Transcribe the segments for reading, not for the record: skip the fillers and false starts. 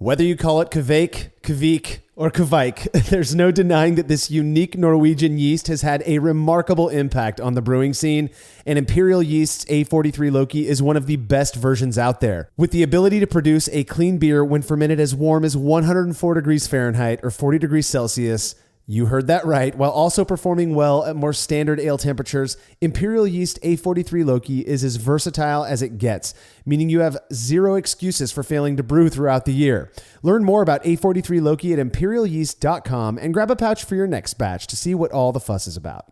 Whether you call it Kveik, Kvik, or Kvike, there's no denying that this unique Norwegian yeast has had a remarkable impact on the brewing scene, and Imperial Yeast's A43 Loki is one of the best versions out there. With the ability to produce a clean beer when fermented as warm as 104 degrees Fahrenheit or 40 degrees Celsius, you heard that right, while also performing well at more standard ale temperatures, Imperial Yeast A43 Loki is as versatile as it gets, meaning you have zero excuses for failing to brew throughout the year. Learn more about A43 Loki at imperialyeast.com and grab a pouch for your next batch to see what all the fuss is about.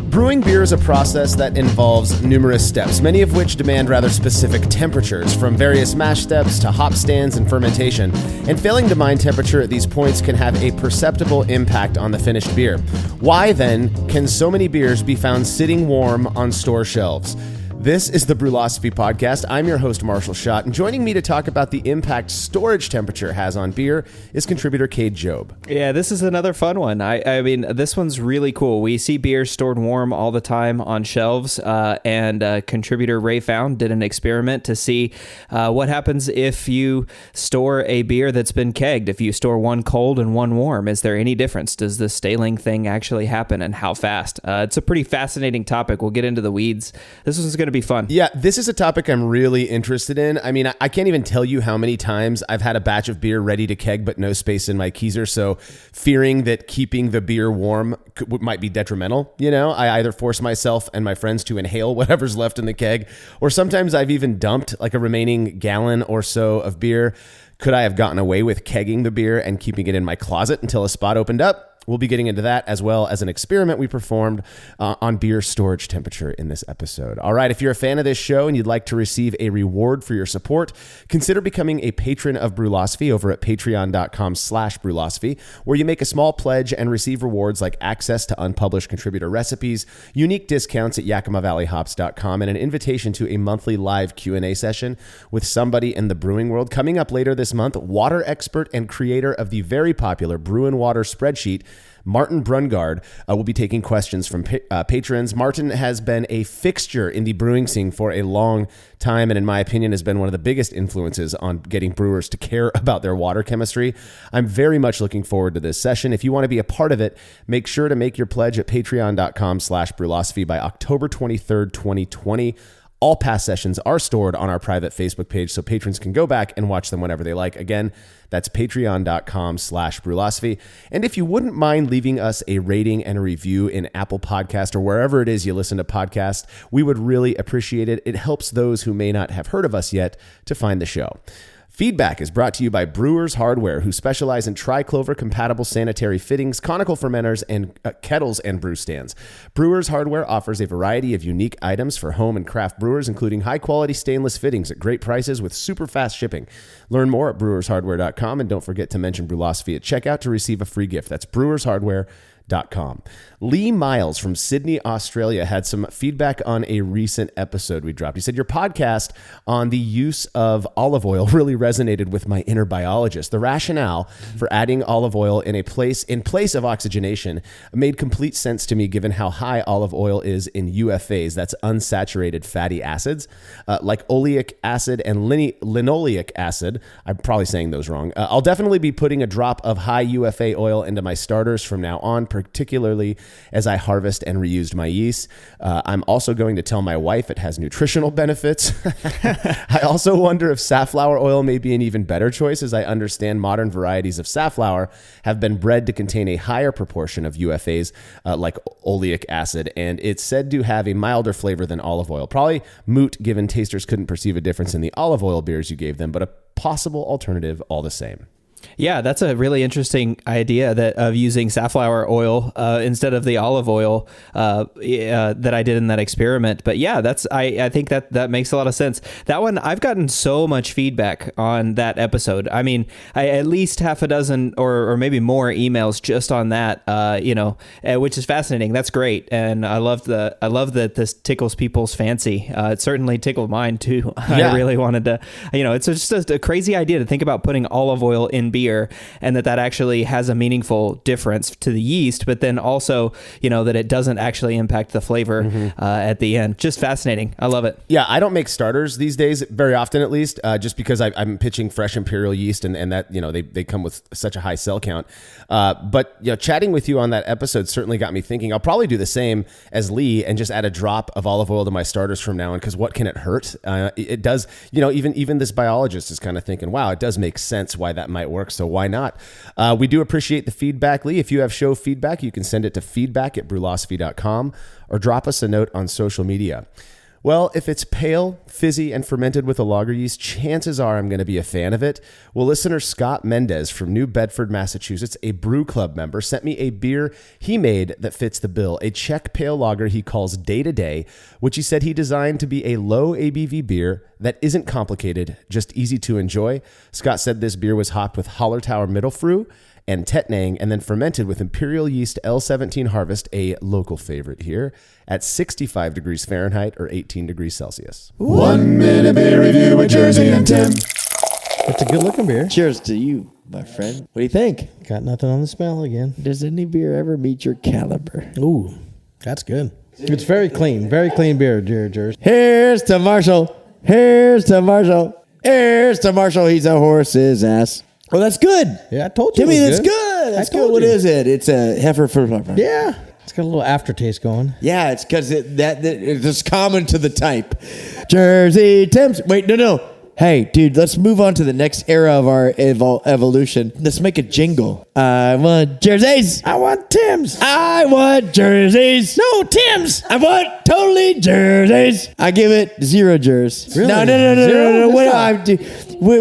Brewing beer is a process that involves numerous steps, many of which demand rather specific temperatures, from various mash steps to hop stands and fermentation. And failing to mind temperature at these points can have a perceptible impact on the finished beer. Why, then, can so many beers be found sitting warm on store shelves? This is the Brewlosophy Podcast. I'm your host, Marshall Schott, and joining me to talk about the impact storage temperature has on beer is contributor Cade Job. Yeah, this is another fun one. I mean, this one's really cool. We see beer stored warm all the time on shelves, and contributor Ray Found did an experiment to see what happens if you store a beer that's been kegged. If you store one cold and one warm, is there any difference? Does the staling thing actually happen, and how fast? It's a pretty fascinating topic. We'll get into the weeds. This one's going to be fun. Yeah, this is a topic I'm really interested in. I mean, I can't even tell you how many times I've had a batch of beer ready to keg, but no space in my keezer. So fearing that keeping the beer warm might be detrimental, you know, I either force myself and my friends to inhale whatever's left in the keg, or sometimes I've even dumped like a remaining gallon or so of beer. Could I have gotten away with kegging the beer and keeping it in my closet until a spot opened up? We'll be getting into that, as well as an experiment we performed on beer storage temperature in this episode. All right, if you're a fan of this show and you'd like to receive a reward for your support, consider becoming a patron of Brewlosophy over at patreon.com/Brewlosophy, where you make a small pledge and receive rewards like access to unpublished contributor recipes, unique discounts at YakimaValleyHops.com, and an invitation to a monthly live Q&A session with somebody in the brewing world. Coming up later this month, water expert and creator of the very popular Brew and Water spreadsheet, Martin Brungard, will be taking questions from patrons. Martin has been a fixture in the brewing scene for a long time, and in my opinion has been one of the biggest influences on getting brewers to care about their water chemistry. I'm very much looking forward to this session. If you want to be a part of it, make sure to make your pledge at patreon.com/Brewlosophy by October 23rd, 2020. All past sessions are stored on our private Facebook page, so patrons can go back and watch them whenever they like. Again, that's patreon.com/Brewlosophy. And if you wouldn't mind leaving us a rating and a review in Apple Podcast or wherever it is you listen to podcasts, we would really appreciate it. It helps those who may not have heard of us yet to find the show. Feedback is brought to you by Brewers Hardware, who specialize in triclover-compatible sanitary fittings, conical fermenters, and kettles and brew stands. Brewers Hardware offers a variety of unique items for home and craft brewers, including high-quality stainless fittings at great prices with super fast shipping. Learn more at brewershardware.com, and don't forget to mention Brewlosophy at checkout to receive a free gift. That's brewershardware.com. Lee Miles from Sydney, Australia had some feedback on a recent episode we dropped. He said, your podcast on the use of olive oil really resonated with my inner biologist. The rationale for adding olive oil in place of oxygenation made complete sense to me given how high olive oil is in UFAs, that's unsaturated fatty acids, like oleic acid and linoleic acid. I'm probably saying those wrong. I'll definitely be putting a drop of high UFA oil into my starters from now on, particularly as I harvest and reused my yeast. I'm also going to tell my wife it has nutritional benefits. I also wonder if safflower oil may be an even better choice, as I understand modern varieties of safflower have been bred to contain a higher proportion of UFAs, like oleic acid, and it's said to have a milder flavor than olive oil. Probably moot, given tasters couldn't perceive a difference in the olive oil beers you gave them, but a possible alternative all the same. Yeah, that's a really interesting idea of using safflower oil instead of the olive oil that I did in that experiment. But yeah, I think that makes a lot of sense. That one, I've gotten so much feedback on that episode. I mean, at least half a dozen or maybe more emails just on that, which is fascinating. That's great. And I love that this tickles people's fancy. It certainly tickled mine too. Yeah. I really wanted to, it's just a crazy idea to think about putting olive oil in in beer, and that actually has a meaningful difference to the yeast, but then also, that it doesn't actually impact the flavor at the end. Just fascinating. I love it. Yeah, I don't make starters these days, very often at least, just because I'm pitching fresh imperial yeast and that, they come with such a high cell count. But chatting with you on that episode certainly got me thinking. I'll probably do the same as Lee and just add a drop of olive oil to my starters from now on, because what can it hurt? It does, even this biologist is kind of thinking, wow, it does make sense why that might work, so why not? We do appreciate the feedback, Lee. If you have show feedback, you can send it to feedback@brulosophy.com or drop us a note on social media. Well, if it's pale, fizzy, and fermented with a lager yeast, chances are I'm going to be a fan of it. Well, listener Scott Mendez from New Bedford, Massachusetts, a Brew Club member, sent me a beer he made that fits the bill, a Czech pale lager he calls Day to Day, which he said he designed to be a low ABV beer that isn't complicated, just easy to enjoy. Scott said this beer was hopped with Hallertauer Mittelfrüh and Tettnang, and then fermented with Imperial Yeast L17 Harvest, a local favorite here, at 65 degrees Fahrenheit or 18 degrees Celsius. 1 minute beer review with Jersey and Tim. It's a good looking beer. Cheers to you, my friend. What do you think? Got nothing on the smell again. Does any beer ever meet your caliber? Ooh, that's good. It's very clean beer, Jers. Here's to Marshall. Here's to Marshall. Here's to Marshall. He's a horse's ass. Oh, that's good. Yeah, I told you. Timmy, it was that's good. That's good. What is it? It's a heifer for. Yeah, it's got a little aftertaste going. Yeah, it's because it's common to the type. Jersey Tim's. Wait, no. Hey, dude, let's move on to the next era of our evolution. Let's make a jingle. I want jerseys. I want Tim's. I want jerseys. No, Tim's. I want totally jerseys. I give it 0 jers. Really? No. Zero?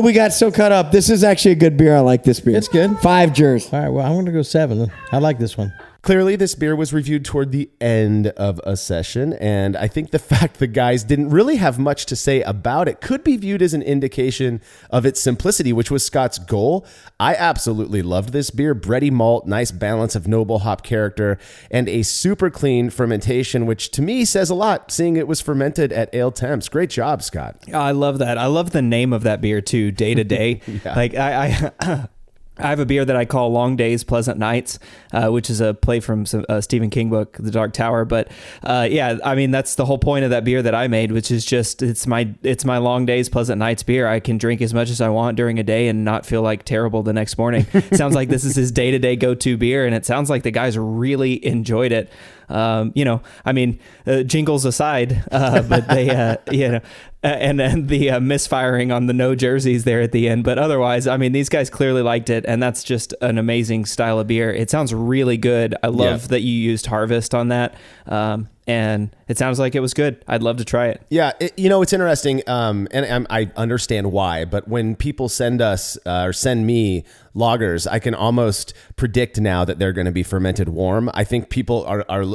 We got so caught up. This is actually a good beer. I like this beer. It's good. 5 jers. All right, well, I'm going to go 7. I like this one. Clearly, this beer was reviewed toward the end of a session, and I think the fact the guys didn't really have much to say about it could be viewed as an indication of its simplicity, which was Scott's goal. I absolutely loved this beer. Bready malt, nice balance of noble hop character, and a super clean fermentation, which to me says a lot, seeing it was fermented at ale temps. Great job, Scott. I love that. I love the name of that beer too, Day to Day. Yeah. Like I have a beer that I call Long Days, Pleasant Nights, which is a play from Stephen King book, The Dark Tower. But yeah, I mean, that's the whole point of that beer that I made, which is just, it's my Long Days, Pleasant Nights beer. I can drink as much as I want during a day and not feel like terrible the next morning. Sounds like this is his day-to-day go-to beer, and it sounds like the guys really enjoyed it. Jingles aside, but they, and then the misfiring on the no jerseys there at the end. But otherwise, I mean, these guys clearly liked it, and that's just an amazing style of beer. It sounds really good. I love that you used Harvest on that. And it sounds like it was good. I'd love to try it. Yeah, it's interesting, and I understand why, but when people send us or send me lagers, I can almost predict now that they're going to be fermented warm. I think people are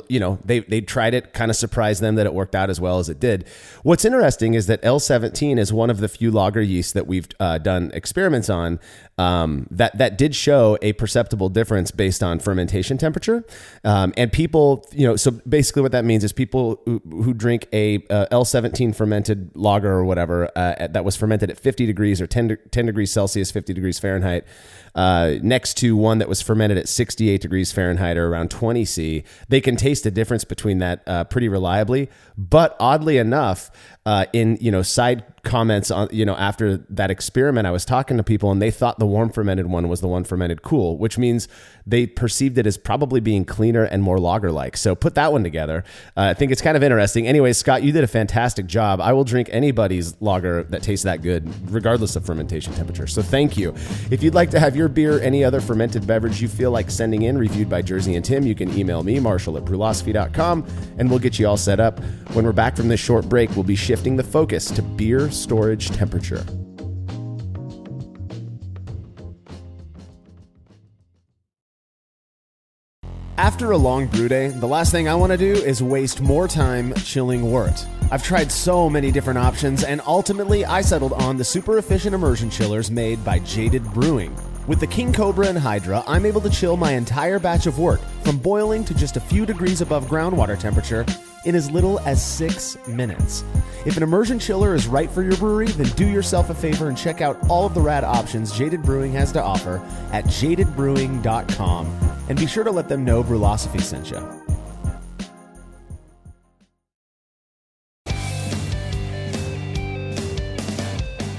they tried it, kind of surprised them that it worked out as well as it did. What's interesting is that L17 is one of the few lager yeasts that we've done experiments on that did show a perceptible difference based on fermentation temperature. And people, so basically what that means is people who drink a L17 fermented lager or whatever that was fermented at 50 degrees or 10 degrees Celsius, 50 degrees Fahrenheit, next to one that was fermented at 68 degrees Fahrenheit or around 20 C, they can taste the difference between that pretty reliably. But oddly enough, in side comments on after that experiment, I was talking to people and they thought the warm fermented one was the one fermented cool, which means they perceived it as probably being cleaner and more lager-like. So put that one together. I think it's kind of interesting. Anyway, Scott, you did a fantastic job. I will drink anybody's lager that tastes that good, regardless of fermentation temperature. So thank you. If you'd like to have your beer, any other fermented beverage you feel like sending in, reviewed by Jersey and Tim, you can email me, Marshall@brulosophy.com, and we'll get you all set up. When we're back from this short break, we'll be shifting the focus to beer storage temperature. After a long brew day, the last thing I want to do is waste more time chilling wort. I've tried so many different options, and ultimately I settled on the super efficient immersion chillers made by Jaded Brewing. With the King Cobra and Hydra, I'm able to chill my entire batch of work from boiling to just a few degrees above groundwater temperature in as little as 6 minutes. If an immersion chiller is right for your brewery, then do yourself a favor and check out all of the rad options Jaded Brewing has to offer at jadedbrewing.com. And be sure to let them know Brewlosophy sent you.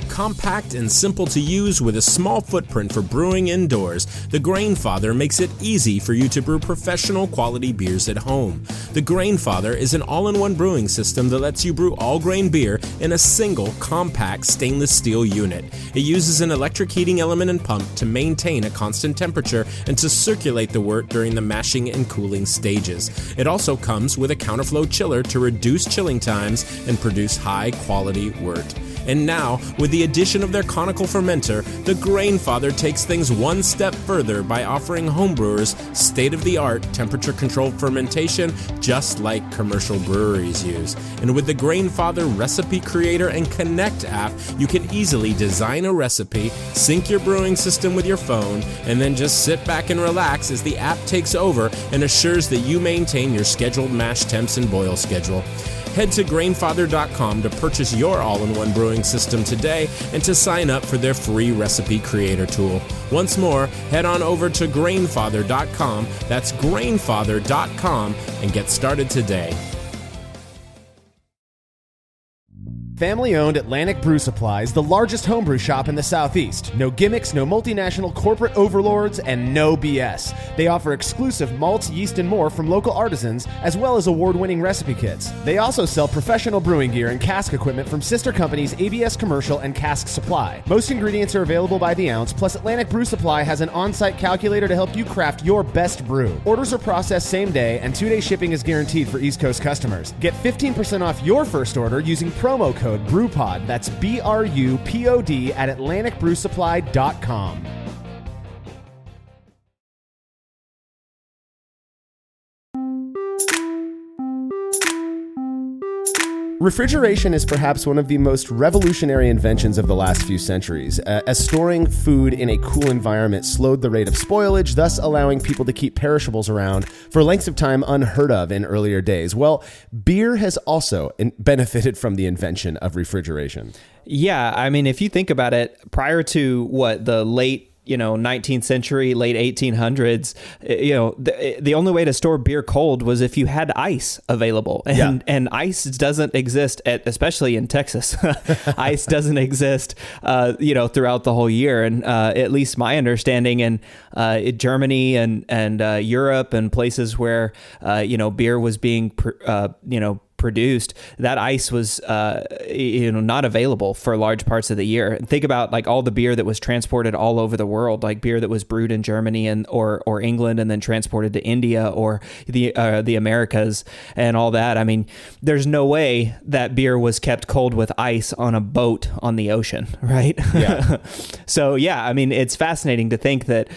Compact and simple to use with a small footprint for brewing indoors, the Grainfather makes it easy for you to brew professional quality beers at home. The Grainfather is an all-in-one brewing system that lets you brew all grain beer in a single compact stainless steel unit. It uses an electric heating element and pump to maintain a constant temperature and to circulate the wort during the mashing and cooling stages. It also comes with a counterflow chiller to reduce chilling times and produce high-quality wort. And now, with the addition of their conical fermenter, the Grainfather takes things one step further by offering homebrewers state-of-the-art temperature-controlled fermentation just like commercial breweries use. And with the Grainfather Recipe Creator and Connect app, you can easily design a recipe, sync your brewing system with your phone, and then just sit back and relax as the app takes over and assures that you maintain your scheduled mash temps and boil schedule. Head to Grainfather.com to purchase your all-in-one brewing system today and to sign up for their free recipe creator tool. Once more, head on over to Grainfather.com, that's Grainfather.com, and get started today. Family-owned Atlantic Brew Supply is the largest homebrew shop in the Southeast. No gimmicks, no multinational corporate overlords, and no BS. They offer exclusive malts, yeast, and more from local artisans, as well as award-winning recipe kits. They also sell professional brewing gear and cask equipment from sister companies ABS Commercial and Cask Supply. Most ingredients are available by the ounce, plus Atlantic Brew Supply has an on-site calculator to help you craft your best brew. Orders are processed same day, and 2-day shipping is guaranteed for East Coast customers. Get 15% off your first order using promo code BREWPOD. That's BRUPOD at AtlanticBrewSupply.com. Refrigeration is perhaps one of the most revolutionary inventions of the last few centuries, as storing food in a cool environment slowed the rate of spoilage, thus allowing people to keep perishables around for lengths of time unheard of in earlier days. Well, beer has also benefited from the invention of refrigeration. Yeah, I mean, if you think about it, prior to the late 19th century, late 1800s, the only way to store beer cold was if you had ice available. And ice doesn't exist, especially in Texas. Ice doesn't exist, throughout the whole year. And at least my understanding in Germany and Europe and places where, beer was being, produced, that ice was not available for large parts of the year. And think about like all the beer that was transported all over the world, like beer that was brewed in Germany and or England and then transported to India or the Americas and all that. I mean, there's no way that beer was kept cold with ice on a boat on the ocean, right? Yeah. So yeah, I mean, it's fascinating to think that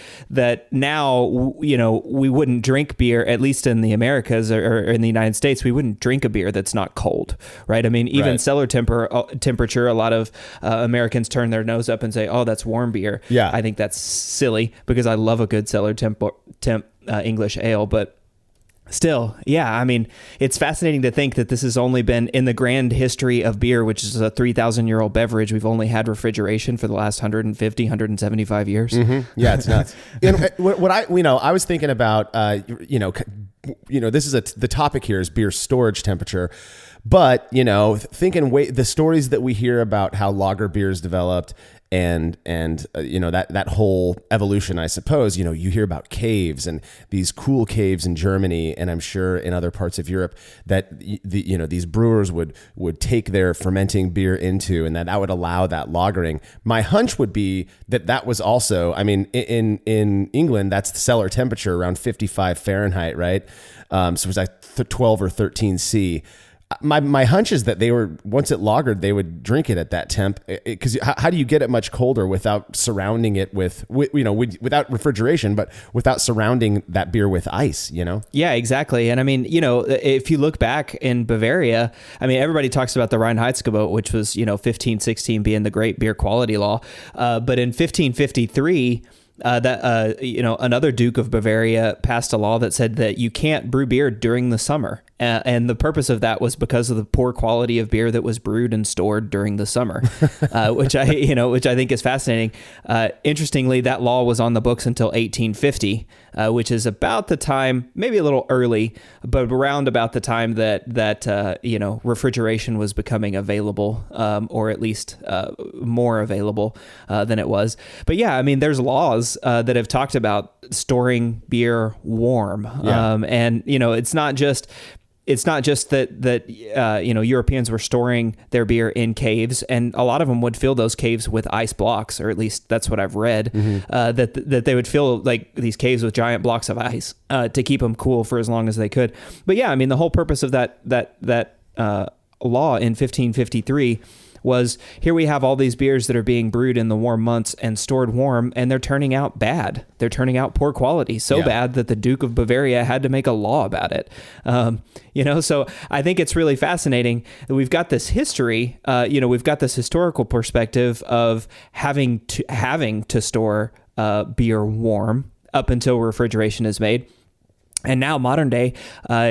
now we wouldn't drink beer, at least in the Americas or in the United States, we wouldn't drink a beer that's not cold, right? I mean, even cellar temperature, a lot of Americans turn their nose up and say, "Oh, that's warm beer." Yeah, I think that's silly because I love a good cellar temp English ale, but still, yeah, I mean, it's fascinating to think that this has only been in the grand history of beer, which is a 3,000-year-old beverage. We've only had refrigeration for the last 150, 175 years. Mm-hmm. Yeah, it's nuts. And what I was thinking about, this is the topic here is beer storage temperature, but thinking the stories that we hear about how lager beers developed and that whole evolution, I suppose, you hear about caves and these cool caves in Germany, and I'm sure in other parts of Europe that these brewers would take their fermenting beer into, and that would allow that lagering. My hunch would be that was also, I mean, in England, that's the cellar temperature around 55 Fahrenheit, right? So it was like 12 or 13 C. My hunch is that they were, once it lagered, they would drink it at that temp, because how do you get it much colder without surrounding it without refrigeration, but without surrounding that beer with ice, Yeah, exactly. And I mean, if you look back in Bavaria, I mean, everybody talks about the Reinheitsgebot, which was, 1516 being the great beer quality law. But in 1553, another Duke of Bavaria passed a law that said that you can't brew beer during the summer. And the purpose of that was because of the poor quality of beer that was brewed and stored during the summer, which I think is fascinating. Interestingly, that law was on the books until 1850, which is about the time, maybe a little early, but around about the time that refrigeration was becoming available, or at least more available than it was. But yeah, I mean, there's laws that have talked about storing beer warm, and it's not just that Europeans were storing their beer in caves, and a lot of them would fill those caves with ice blocks, or at least that's what I've read. That they would fill like these caves with giant blocks of ice to keep them cool for as long as they could. But yeah, I mean, the whole purpose of that law in 1553 was, here we have all these beers that are being brewed in the warm months and stored warm, and they're turning out bad. They're turning out poor quality, so bad that the Duke of Bavaria had to make a law about it. So I think it's really fascinating that we've got this history, we've got this historical perspective of having to store beer warm up until refrigeration is made. And now, modern day,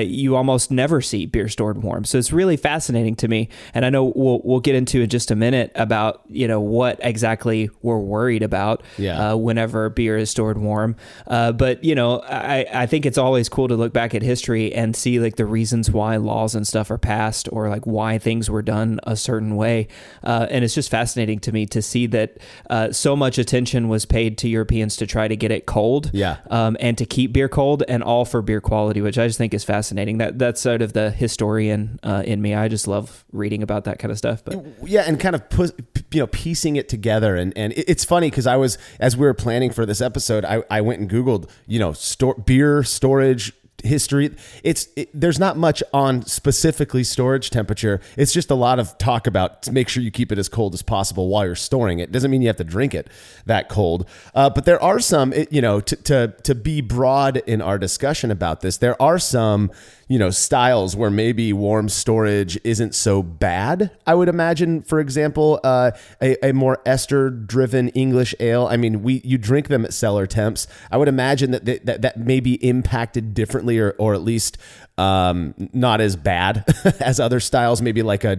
you almost never see beer stored warm. So it's really fascinating to me. And I know we'll get into in just a minute about, what exactly we're worried about whenever beer is stored warm. But I think it's always cool to look back at history and see like the reasons why laws and stuff are passed, or like why things were done a certain way. And it's just fascinating to me to see that so much attention was paid to Europeans to try to get it cold, and to keep beer cold, and all for beer quality, which I just think is fascinating. That's sort of the historian in me. I just love reading about that kind of stuff. But yeah, and kind of piecing it together, and it's funny because as we were planning for this episode, I went and Googled beer storage history. There's not much on specifically storage temperature. It's just a lot of talk about to make sure you keep it as cold as possible while you're storing it. Doesn't mean you have to drink it that cold. But there are some, to be broad in our discussion about this, there are some, styles where maybe warm storage isn't so bad. I would imagine, for example, a more ester-driven English ale. I mean, you drink them at cellar temps. I would imagine that may be impacted differently, or at least not as bad as other styles, maybe like a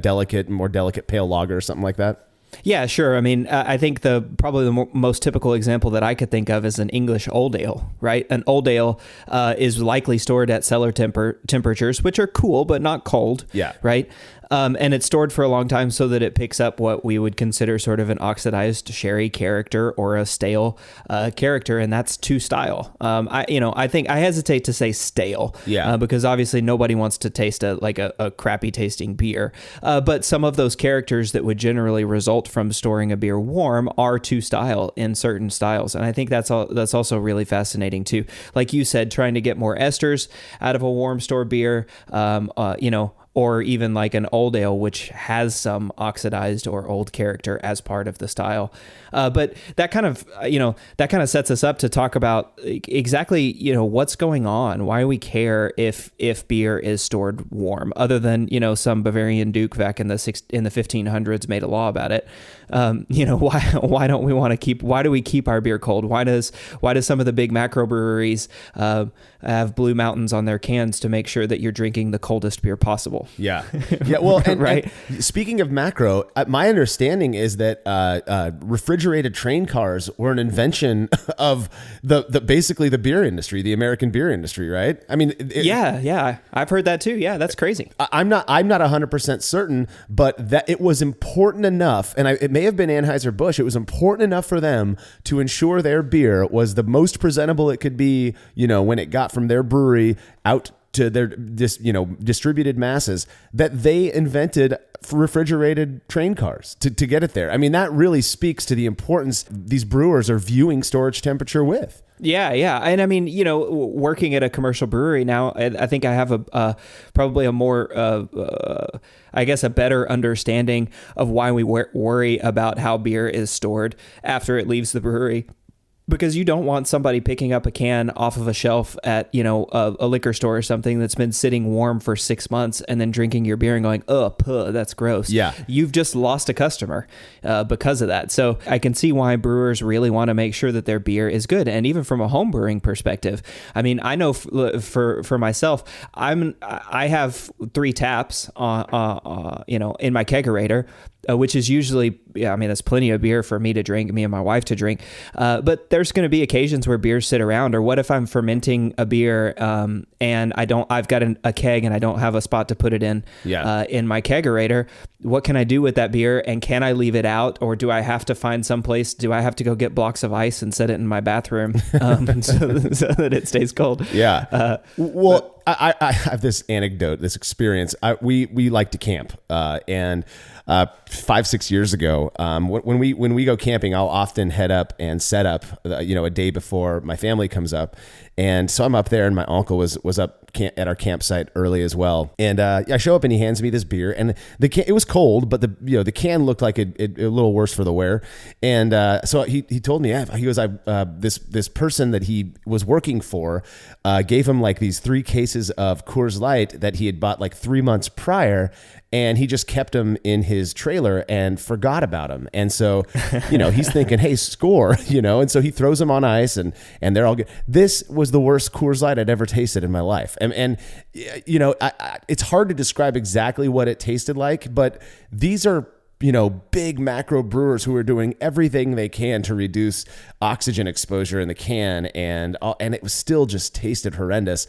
more delicate pale lager or something like that. Yeah, sure. I mean, I think probably the most typical example that I could think of is an English old ale, right? An old ale is likely stored at cellar temperatures, which are cool, but not cold. Yeah. Right. And it's stored for a long time so that it picks up what we would consider sort of an oxidized sherry character or a stale character, and that's to style. I think I hesitate to say stale, because obviously nobody wants to taste a crappy tasting beer. But some of those characters that would generally result from storing a beer warm are to style in certain styles, and I think that's also really fascinating too. Like you said, trying to get more esters out of a warm stored beer, or even like an old ale, which has some oxidized or old character as part of the style. But that kind of sets us up to talk about exactly, what's going on. Why do we care if beer is stored warm, other than, some Bavarian Duke back in the 1500s made a law about it. Why do we keep our beer cold? Why does some of the big macro breweries have Blue Mountains on their cans to make sure that you're drinking the coldest beer possible? Yeah. Well, right. And speaking of macro, my understanding is that refrigerated train cars were an invention of the basically the beer industry, the American beer industry, right? I mean, yeah, I've heard that too. Yeah, that's crazy. I'm not 100% certain, but that it was important enough, and it may have been Anheuser-Busch. It was important enough for them to ensure their beer was the most presentable it could be, when it got from their brewery out to their distributed masses, that they invented refrigerated train cars to get it there. I mean, that really speaks to the importance these brewers are viewing storage temperature with. Yeah. And I mean, working at a commercial brewery now, I think I have probably a more, a better understanding of why we worry about how beer is stored after it leaves the brewery. because you don't want somebody picking up a can off of a shelf at, a liquor store or something that's been sitting warm for 6 months and then drinking your beer and going, oh, puh, that's gross. Yeah. You've just lost a customer because of that. So I can see why brewers really want to make sure that their beer is good. And even from a home brewing perspective, I mean, I know for myself, I have 3 taps, in my kegerator, which is usually, that's plenty of beer for me to drink, me and my wife to drink. But there's going to be occasions where beers sit around, or what if I'm fermenting a beer and I've got a keg and I don't have a spot to put it in my kegerator. What can I do with that beer? And can I leave it out, or do I have to find some place? Do I have to go get blocks of ice and set it in my bathroom so that it stays cold? Yeah. I have this anecdote, this experience. We like to camp, and 5-6 years ago, when we go camping, I'll often head up and set up, a day before my family comes up. And so I'm up there, and my uncle was up at our campsite early as well. And I show up, and he hands me this beer, and it was cold, but the can looked like a little worse for the wear. And so he told me, he goes, this person that he was working for gave him like these 3 cases of Coors Light that he had bought like 3 months prior. And he just kept them in his trailer and forgot about them. And so, he's thinking, hey, score, and so he throws them on ice and they're all good. This was the worst Coors Light I'd ever tasted in my life. And it's hard to describe exactly what it tasted like, but these are, big macro brewers who are doing everything they can to reduce oxygen exposure in the can. And it was still just tasted horrendous.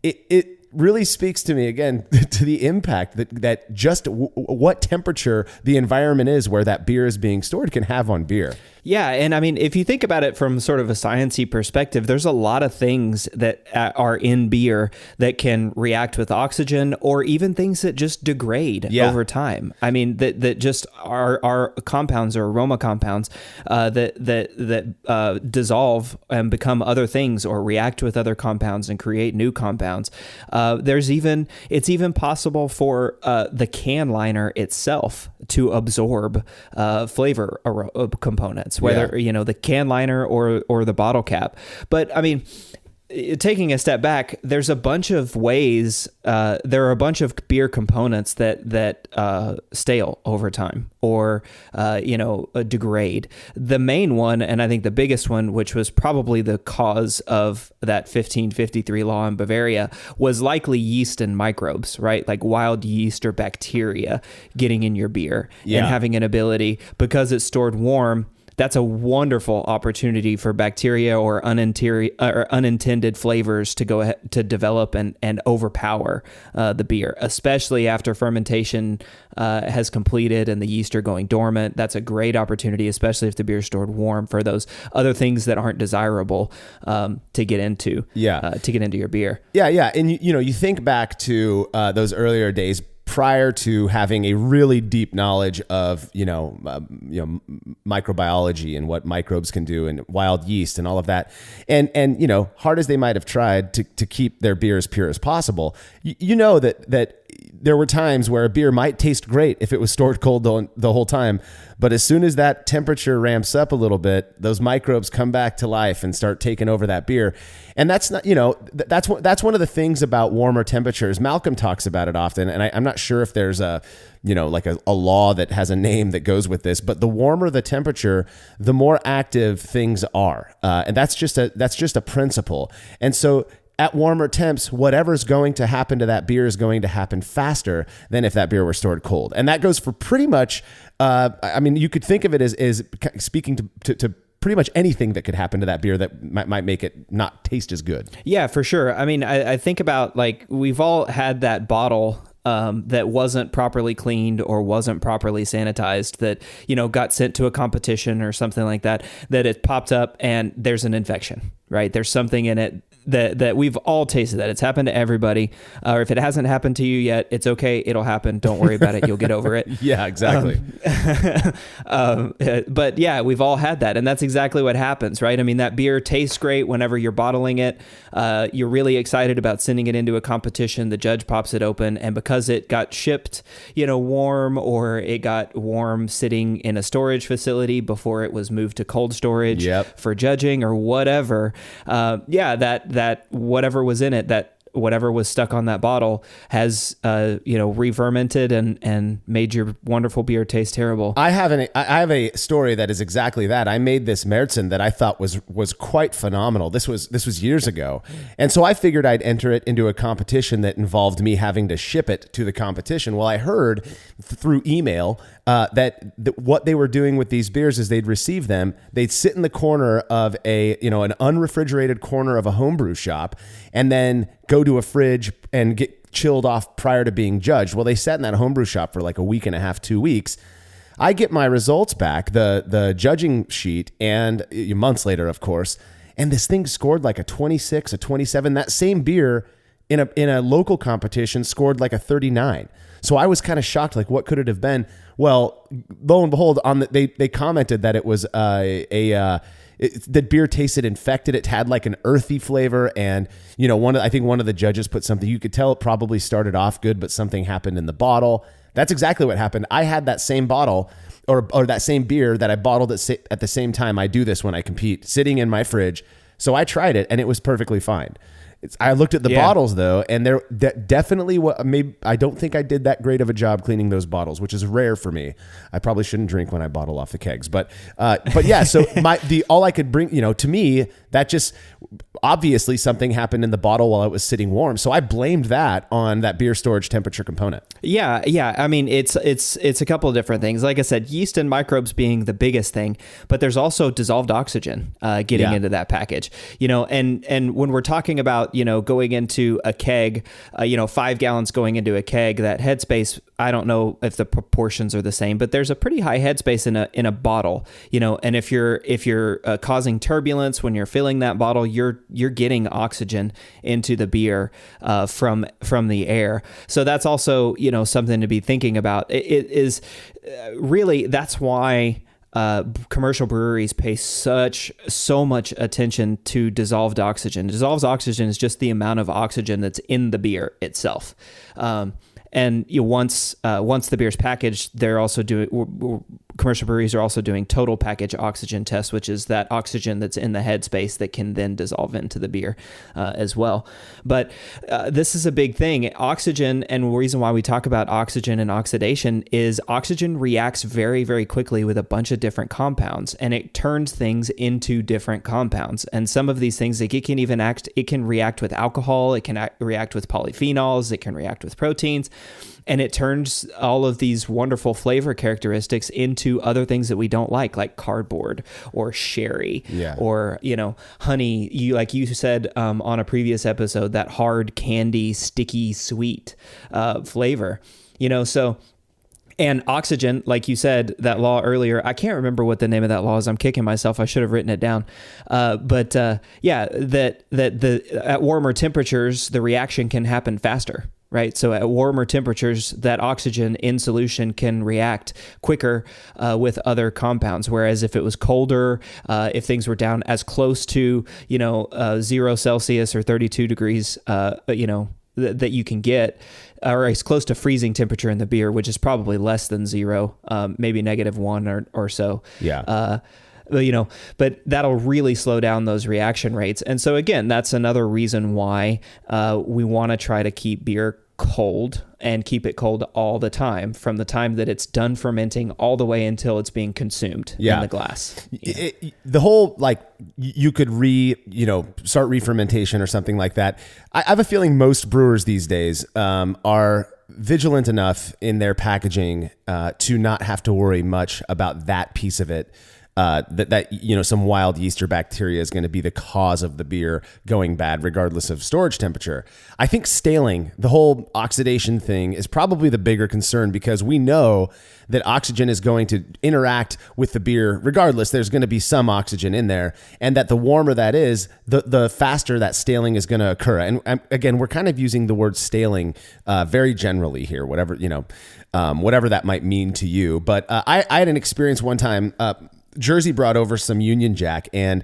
It really speaks to me again to the impact that just what temperature the environment is where that beer is being stored can have on beer. Yeah, and I mean, if you think about it from sort of a sciencey perspective, there's a lot of things that are in beer that can react with oxygen, or even things that just degrade over time. I mean, that just are compounds or aroma compounds that dissolve and become other things, or react with other compounds and create new compounds. It's even possible for the can liner itself to absorb flavor components, whether the can liner or the bottle cap. But I mean, taking a step back, there's a bunch of ways. There are a bunch of beer components that stale over time, or degrade. The main one, and I think the biggest one, which was probably the cause of that 1553 law in Bavaria, was likely yeast and microbes, right? Like wild yeast or bacteria getting in your beer and having an ability, because it's stored warm. That's a wonderful opportunity for bacteria or unintended flavors to go ahead to develop and overpower the beer, especially after fermentation has completed and the yeast are going dormant. That's a great opportunity, especially if the beer is stored warm, for those other things that aren't desirable to get into. To get into your beer. Yeah. And you think back to those earlier days, prior to having a really deep knowledge of microbiology and what microbes can do, and wild yeast and all of that, and hard as they might have tried to keep their beer as pure as possible, that there were times where a beer might taste great if it was stored cold the whole time, but as soon as that temperature ramps up a little bit, those microbes come back to life and start taking over that beer. And that's not, that's one of the things about warmer temperatures. Malcolm talks about it often, and I'm not sure if there's a law that has a name that goes with this, but the warmer the temperature, the more active things are, and that's just a principle. And so at warmer temps, whatever's going to happen to that beer is going to happen faster than if that beer were stored cold. And that goes for pretty much, you could think of it as speaking to pretty much anything that could happen to that beer that might make it not taste as good. Yeah, for sure. I mean, I think about, like, we've all had that bottle that wasn't properly cleaned or wasn't properly sanitized, that, got sent to a competition or something like that, that it popped up and there's an infection, right? There's something in it that we've all tasted that. It's happened to everybody. Or if it hasn't happened to you yet, it's okay. It'll happen. Don't worry about it. You'll get over it. Yeah, exactly. But yeah, we've all had that. And that's exactly what happens, right? I mean, that beer tastes great whenever you're bottling it. You're really excited about sending it into a competition. The judge pops it open. And because it got shipped, warm, or it got warm sitting in a storage facility before it was moved to cold storage for judging or whatever, that whatever was in it, that whatever was stuck on that bottle has re-fermented and made your wonderful beer taste terrible. I have a story that is exactly that. I made this Märzen that I thought was quite phenomenal. This was years ago. And so I figured I'd enter it into a competition that involved me having to ship it to the competition. Well, I heard through email that what they were doing with these beers is they'd receive them, they'd sit in the corner of an unrefrigerated corner of a homebrew shop, and then go to a fridge and get chilled off prior to being judged. Well, they sat in that homebrew shop for like a week and a half, 2 weeks. I get my results back, the judging sheet, and months later, of course, and this thing scored like a 26, a 27. That same beer in a local competition scored like a 39. So I was kind of shocked, like, what could it have been? Well, lo and behold, they commented that it was that beer tasted infected. It had like an earthy flavor, and I think one of the judges put something. You could tell it probably started off good, but something happened in the bottle. That's exactly what happened. I had that same bottle or that same beer that I bottled at the same time. I do this when I compete, sitting in my fridge. So I tried it, and it was perfectly fine. I looked at the bottles though, and they're definitely I don't think I did that great of a job cleaning those bottles, which is rare for me. I probably shouldn't drink when I bottle off the kegs, but yeah. So all I could bring, to me, that just obviously something happened in the bottle while it was sitting warm. So I blamed that on that beer storage temperature component. Yeah. I mean, it's a couple of different things. Like I said, yeast and microbes being the biggest thing, but there's also dissolved oxygen getting into that package. And when we're talking about going into a keg, 5 gallons going into a keg, that headspace, I don't know if the proportions are the same, but there's a pretty high headspace in a bottle, and if you're causing turbulence when you're filling that bottle, you're getting oxygen into the beer from the air. So that's also, something to be thinking about. It is really, that's why commercial breweries pay so much attention to dissolved oxygen. Dissolved oxygen is just the amount of oxygen that's in the beer itself. And once the beer's packaged, they're also doing commercial breweries are also doing total package oxygen tests, which is that oxygen that's in the headspace that can then dissolve into the beer as well. But this is a big thing. Oxygen, and the reason why we talk about oxygen and oxidation is oxygen reacts very, very quickly with a bunch of different compounds, and it turns things into different compounds. And some of these things, like it can react with alcohol, it can react with polyphenols, it can react with proteins. And it turns all of these wonderful flavor characteristics into other things that we don't like cardboard or sherry or, honey. You said on a previous episode, that hard candy, sticky, sweet flavor, so. And oxygen, like you said, that law earlier, I can't remember what the name of that law is. I'm kicking myself. I should have written it down. But at warmer temperatures, the reaction can happen faster. Right. So at warmer temperatures, that oxygen in solution can react quicker with other compounds. Whereas if it was colder, if things were down as close to, 0 Celsius or 32 degrees, that you can get, or as close to freezing temperature in the beer, which is probably less than 0, maybe -1 or so. Yeah. But that'll really slow down those reaction rates. And so again, that's another reason why we want to try to keep beer cold and keep it cold all the time, from the time that it's done fermenting all the way until it's being consumed in the glass. The whole, you could start re-fermentation or something like that. I have a feeling most brewers these days are vigilant enough in their packaging to not have to worry much about that piece of it. that some wild yeast or bacteria is going to be the cause of the beer going bad, regardless of storage temperature. I think staling, the whole oxidation thing, is probably the bigger concern because we know that oxygen is going to interact with the beer regardless. There's going to be some oxygen in there, and that the warmer that is, the faster that staling is going to occur. And again, we're kind of using the word staling very generally here, whatever that might mean to you. But I had an experience one time. Jersey brought over some Union Jack, and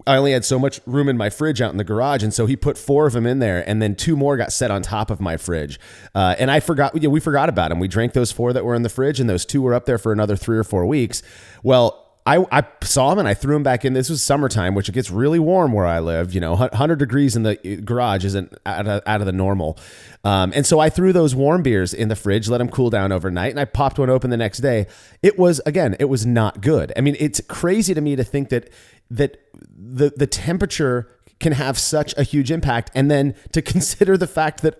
I only had so much room in my fridge out in the garage, and so he put 4 of them in there, and then 2 more got set on top of my fridge. And I forgot, we forgot about them. We drank those 4 that were in the fridge, and those 2 were up there for another 3 or 4 weeks. Well, I saw them and I threw them back in. This was summertime, which it gets really warm where I live. 100 degrees in the garage isn't out of the normal. And so I threw those warm beers in the fridge, let them cool down overnight, and I popped one open the next day. It was not good. I mean, it's crazy to me to think that the temperature can have such a huge impact, and then to consider the fact that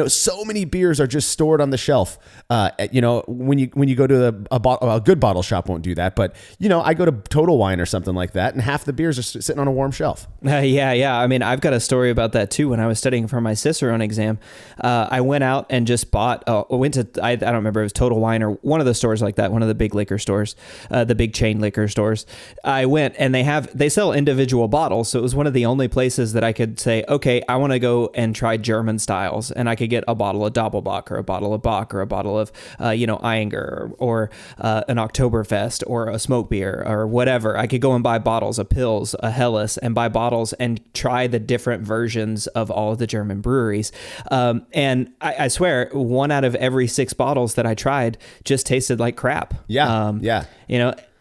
so many beers are just stored on the shelf. When you go to a good bottle shop won't do that, but I go to Total Wine or something like that, and half the beers are sitting on a warm shelf. Yeah. I mean, I've got a story about that too. When I was studying for my Cicerone exam, I went out and just bought. I don't remember, it was Total Wine or one of the stores like that, one of the big liquor stores, the big chain liquor stores. I went and they sell individual bottles, so it was one of the only places that I could say, okay, I want to go and try German styles, and I could get a bottle of Doppelbock or a bottle of Bock or a bottle of Eyinger or an Oktoberfest or a smoke beer or whatever. I could go and buy bottles of Pils, a Helles, and buy bottles and try the different versions of all of the German breweries. And I swear, 1 out of every 6 bottles that I tried just tasted like crap. Yeah.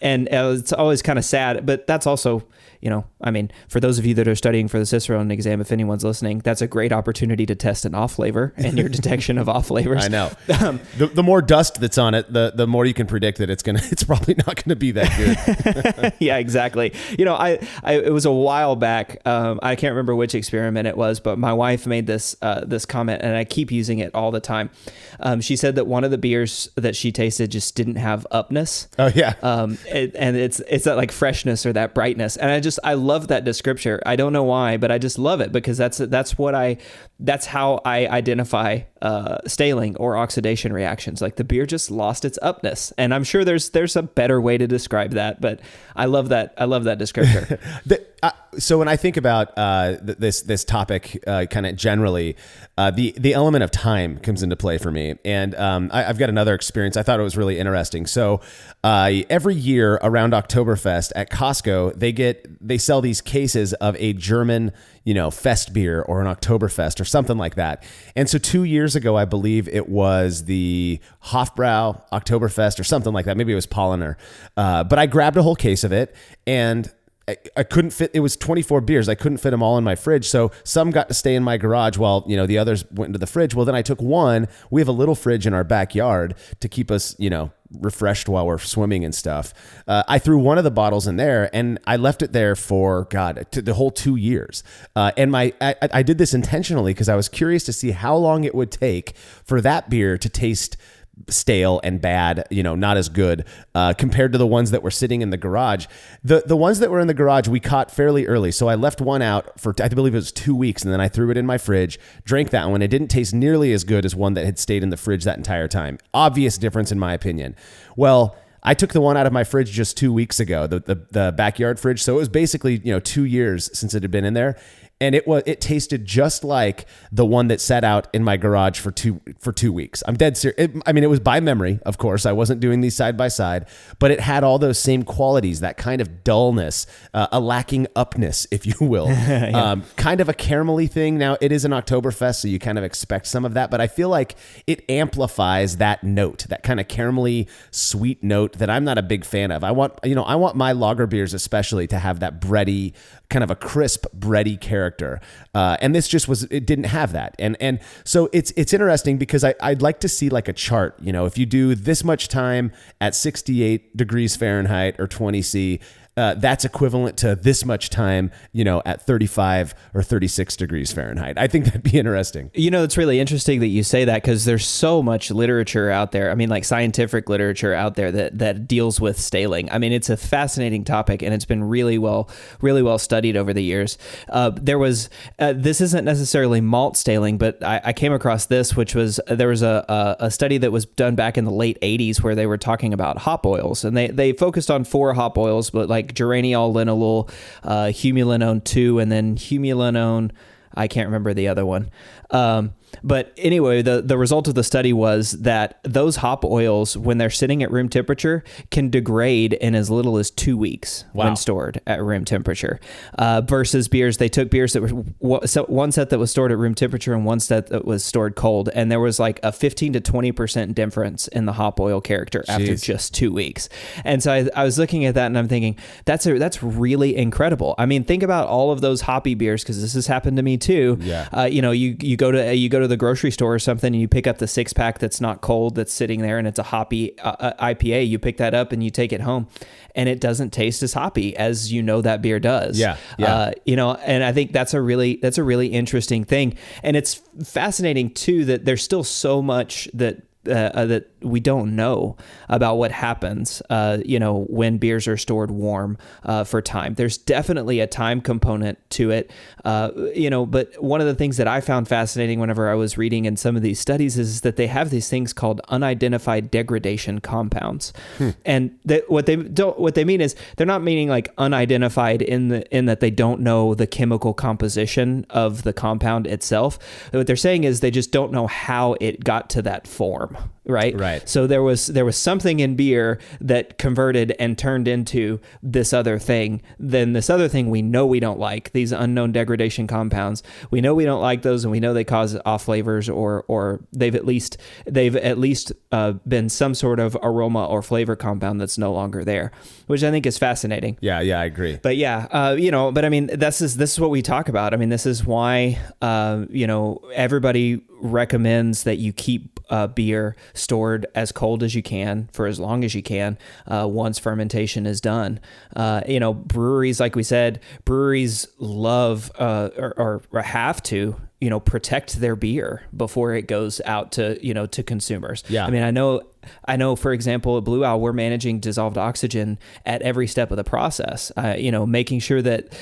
And it's always kind of sad, but that's also, for those of you that are studying for the Cicerone exam, if anyone's listening, that's a great opportunity to test an off flavor and your detection of off flavors. I know. The more dust that's on it, the more you can predict that it's probably not going to be that good. Yeah, exactly. It was a while back. I can't remember which experiment it was, but my wife made this comment, and I keep using it all the time. She said that one of the beers that she tasted just didn't have upness. Oh yeah. And it's that like freshness or that brightness. And I love that descriptor. I don't know why, but I just love it because that's how I identify staling or oxidation reactions. Like the beer just lost its upness, and I'm sure there's a better way to describe that, but I love that descriptor. So when I think about this topic, kind of generally, the element of time comes into play for me, and I've got another experience. I thought it was really interesting. So every year around Oktoberfest at Costco, they sell these cases of a German, fest beer or an Oktoberfest or something like that. And so 2 years ago, I believe it was the Hofbrau Oktoberfest or something like that. Maybe it was Paulaner. But I grabbed a whole case of it, and I couldn't fit. It was 24 beers. I couldn't fit them all in my fridge. So some got to stay in my garage while, the others went into the fridge. Well, then I took one. We have a little fridge in our backyard to keep us, refreshed while we're swimming and stuff. I threw one of the bottles in there, and I left it there for the whole 2 years. And I did this intentionally because I was curious to see how long it would take for that beer to taste stale and bad, not as good compared to the ones that were sitting in the garage. The ones that were in the garage we caught fairly early. So I left one out for, I believe it was 2 weeks, and then I threw it in my fridge, drank that one. It didn't taste nearly as good as one that had stayed in the fridge that entire time. Obvious difference in my opinion. Well, I took the one out of my fridge just 2 weeks ago, the backyard fridge. So it was basically, 2 years since it had been in there. And it tasted just like the one that sat out in my garage for 2 weeks. I'm dead serious. It was by memory, of course. I wasn't doing these side by side, but it had all those same qualities, that kind of dullness, a lacking upness, if you will. Yeah. Kind of a caramelly thing. Now, it is an Oktoberfest, so you kind of expect some of that, but I feel like it amplifies that note, that kind of caramelly sweet note that I'm not a big fan of. I want my lager beers especially to have that bready, kind of a crisp, bready character. And this just it didn't have that. And so it's interesting because I'd like to see like a chart, if you do this much time at 68 degrees Fahrenheit or 20 C, that's equivalent to this much time, at 35 or 36 degrees Fahrenheit. I think that'd be interesting. It's really interesting that you say that, because there's so much literature out there. I mean, like scientific literature out there that deals with staling. I mean, it's a fascinating topic, and it's been really well studied over the years. This isn't necessarily malt staling, but I came across this, which was, there was a study that was done back in the late 80s where they were talking about hop oils, and they focused on 4 hop oils, but like geraniol, linalool, humulinone 2, and then humulinone, I can't remember the other one. But anyway, the result of the study was that those hop oils, when they're sitting at room temperature, can degrade in as little as 2 weeks when stored at room temperature. Versus beers, they took beers that were one set that was stored at room temperature and one set that was stored cold, and there was like a 15 to 20% difference in the hop oil character after just 2 weeks. And so I was looking at that and I'm thinking, that's really incredible. I mean, think about all of those hoppy beers, because this has happened to me too. Yeah. You go to the grocery store or something and you pick up the 6-pack that's not cold, that's sitting there, and it's a hoppy IPA. You pick that up and you take it home, and it doesn't taste as hoppy as that beer does. Yeah. And I think that's a really interesting thing, and it's fascinating too that there's still so much that we don't know about what happens, when beers are stored warm for time. There's definitely a time component to it, but one of the things that I found fascinating whenever I was reading in some of these studies is that they have these things called unidentified degradation compounds. And what they mean is they're not meaning like unidentified in that they don't know the chemical composition of the compound itself. What they're saying is they just don't know how it got to that form. Right. So there was something in beer that converted and turned into this other thing. Then this other thing we know we don't like, these unknown degradation compounds. We know we don't like those, and we know they cause off flavors, or they've at least been some sort of aroma or flavor compound that's no longer there, which I think is fascinating. Yeah, I agree. But but I mean, this is what we talk about. I mean, this is why everybody recommends that you keep beer stored as cold as you can for as long as you can once fermentation is done. Breweries, like we said, love or have to protect their beer before it goes out to consumers. Yeah. I mean, I know, for example, at Blue Owl, we're managing dissolved oxygen at every step of the process, making sure that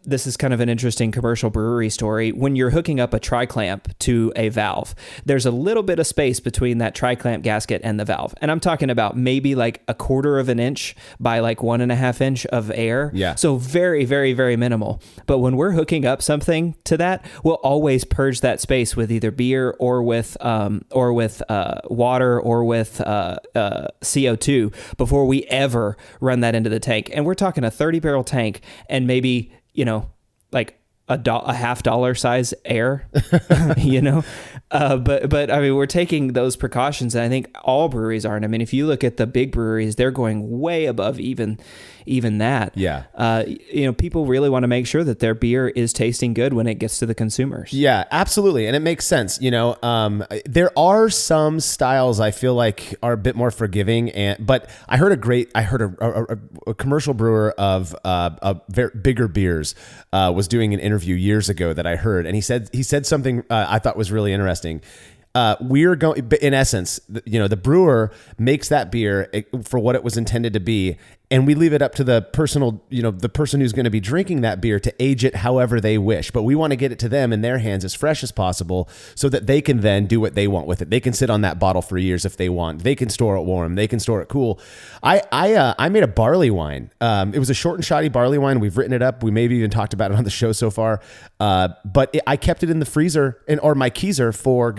this is kind of an interesting commercial brewery story. When you're hooking up a tri-clamp to a valve, there's a little bit of space between that tri-clamp gasket and the valve. And I'm talking about maybe like 1/4 of an inch by like 1.5 inch of air. Yeah. So very, very, very minimal. But when we're hooking up something to that, we'll always purge that space with either beer or with water or with CO2 before we ever run that into the tank. And we're talking a 30-barrel tank and maybe, like a $50 size air, but I mean, we're taking those precautions, and I think all breweries are. And I mean, if you look at the big breweries, they're going way above even that. Yeah. People really want to make sure that their beer is tasting good when it gets to the consumers. Yeah, absolutely. And it makes sense. There are some styles I feel like are a bit more forgiving, but I heard a commercial brewer of bigger beers was doing an interview years ago that I heard, and he said something I thought was really interesting. We're going, in essence, the brewer makes that beer for what it was intended to be, and we leave it up to the person who's going to be drinking that beer to age it however they wish. But we want to get it to them in their hands as fresh as possible so that they can then do what they want with it. They can sit on that bottle for years if they want. They can store it warm. They can store it cool. I made a barley wine. It was a short and shoddy barley wine. We've written it up. We maybe even talked about it on the show so far. But I kept it in the freezer or my keezer for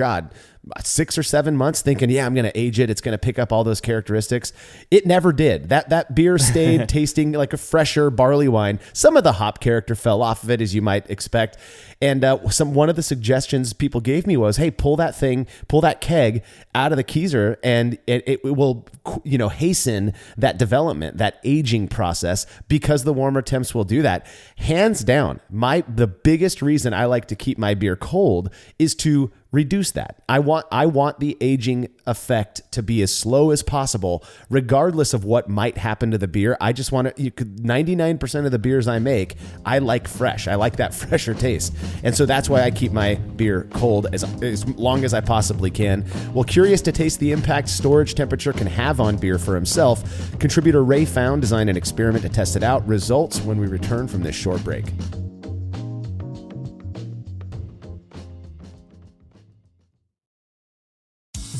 6 or 7 months thinking, I'm going to age it. It's going to pick up all those characteristics. It never did. That beer stayed tasting like a fresher barley wine. Some of the hop character fell off of it, as you might expect. And one of the suggestions people gave me was, hey, pull that keg out of the keezer, and it will, hasten that development, that aging process, because the warmer temps will do that. Hands down, the biggest reason I like to keep my beer cold is to reduce that. I want the aging effect to be as slow as possible, regardless of what might happen to the beer. I just want to, 99% of the beers I make, I like fresh. I like that fresher taste. And so that's why I keep my beer cold as long as I possibly can. Well, curious to taste the impact storage temperature can have on beer for himself, contributor Ray Found designed an experiment to test it out. Results when we return from this short break.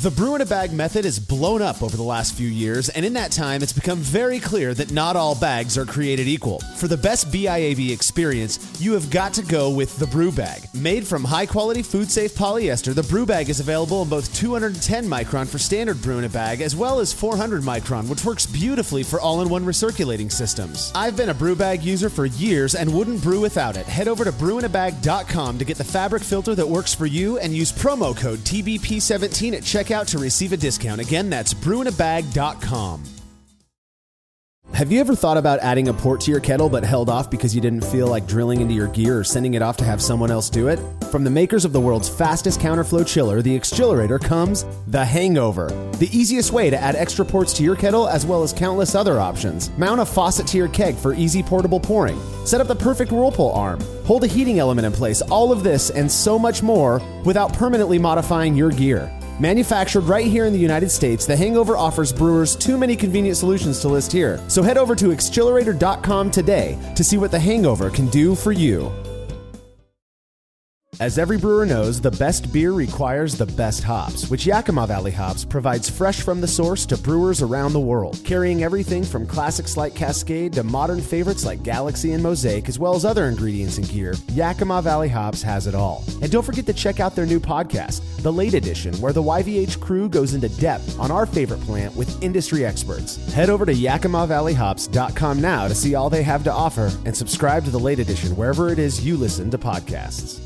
The brew in a bag method has blown up over the last few years, and in that time, it's become very clear that not all bags are created equal. For the best BIAB experience, you have got to go with the Brew Bag. Made from high-quality, food-safe polyester, the Brew Bag is available in both 210 micron for standard brew in a bag, as well as 400 micron, which works beautifully for all-in-one recirculating systems. I've been a Brew Bag user for years and wouldn't brew without it. Head over to brewinabag.com to get the fabric filter that works for you and use promo code TBP17 at checkout to receive a discount. Again, that's brewinabag.com. Have you ever thought about adding a port to your kettle but held off because you didn't feel like drilling into your gear or sending it off to have someone else do it? From the makers of the world's fastest counterflow chiller, the Xchillerator, comes the Hangover, the easiest way to add extra ports to your kettle as well as countless other options. Mount a faucet to your keg for easy portable pouring. Set up the perfect whirlpool arm. Hold a heating element in place. All of this and so much more without permanently modifying your gear. Manufactured right here in the United States, the Hangover offers brewers too many convenient solutions to list here. So head over to Xchillerator.com today to see what the Hangover can do for you. As every brewer knows, the best beer requires the best hops, which Yakima Valley Hops provides fresh from the source to brewers around the world, carrying everything from classics like Cascade to modern favorites like Galaxy and Mosaic, as well as other ingredients and gear. Yakima Valley Hops has it all. And don't forget to check out their new podcast, The Late Edition, where the YVH crew goes into depth on our favorite plant with industry experts. Head over to YakimaValleyHops.com now to see all they have to offer and subscribe to The Late Edition wherever it is you listen to podcasts.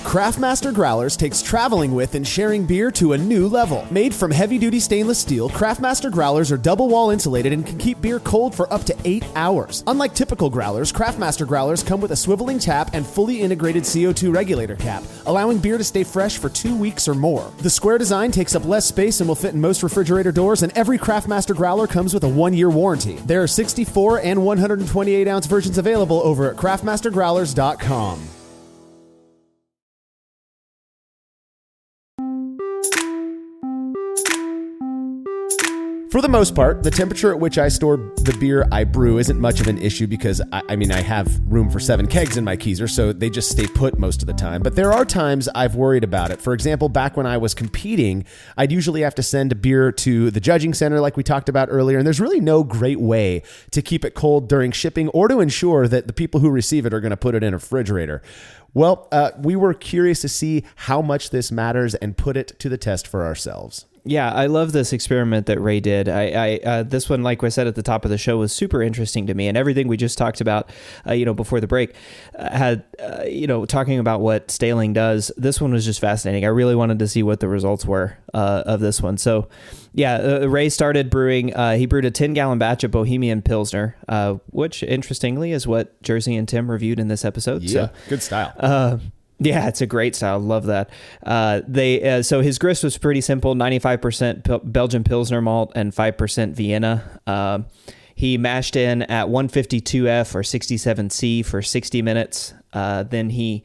Craftmaster Growlers takes traveling with and sharing beer to a new level. Made from heavy-duty stainless steel, Craftmaster Growlers are double-wall insulated and can keep beer cold for up to 8 hours. Unlike typical growlers, Craftmaster Growlers come with a swiveling tap and fully integrated CO2 regulator cap, allowing beer to stay fresh for 2 weeks or more. The square design takes up less space and will fit in most refrigerator doors, and every Craftmaster Growler comes with a 1-year warranty. There are 64 and 128-ounce versions available over at craftmastergrowlers.com. For the most part, the temperature at which I store the beer I brew isn't much of an issue because, I have room for 7 kegs in my Keezer, so they just stay put most of the time. But there are times I've worried about it. For example, back when I was competing, I'd usually have to send a beer to the judging center like we talked about earlier, and there's really no great way to keep it cold during shipping or to ensure that the people who receive it are going to put it in a refrigerator. Well, we were curious to see how much this matters and put it to the test for ourselves. Yeah, I love this experiment that Ray did. This one, like I said at the top of the show, was super interesting to me, and everything we just talked about, before the break, talking about what staling does. This one was just fascinating. I really wanted to see what the results were of this one. So, Ray started brewing. He brewed a 10-gallon batch of Bohemian Pilsner, which, interestingly, is what Jersey and Tim reviewed in this episode. Yeah, so, good style. Yeah, it's a great style. Love that. So his grist was pretty simple: 95% Belgian Pilsner malt and 5% Vienna. He mashed in at 152F or 67C for 60 minutes. Then he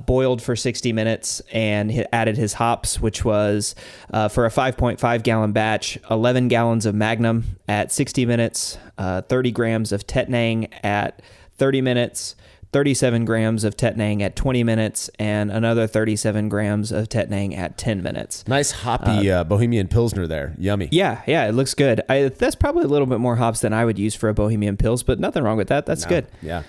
boiled for 60 minutes and added his hops, which was for a 5.5 gallon batch, 11 gallons of Magnum at 60 minutes, 30 grams of Tettnang at 30 minutes. 37 grams of Tettnang at 20 minutes, and another 37 grams of Tettnang at 10 minutes. Nice hoppy Bohemian Pilsner there. Yummy. Yeah, it looks good. That's probably a little bit more hops than I would use for a Bohemian Pils, but nothing wrong with that. That's good. Yeah.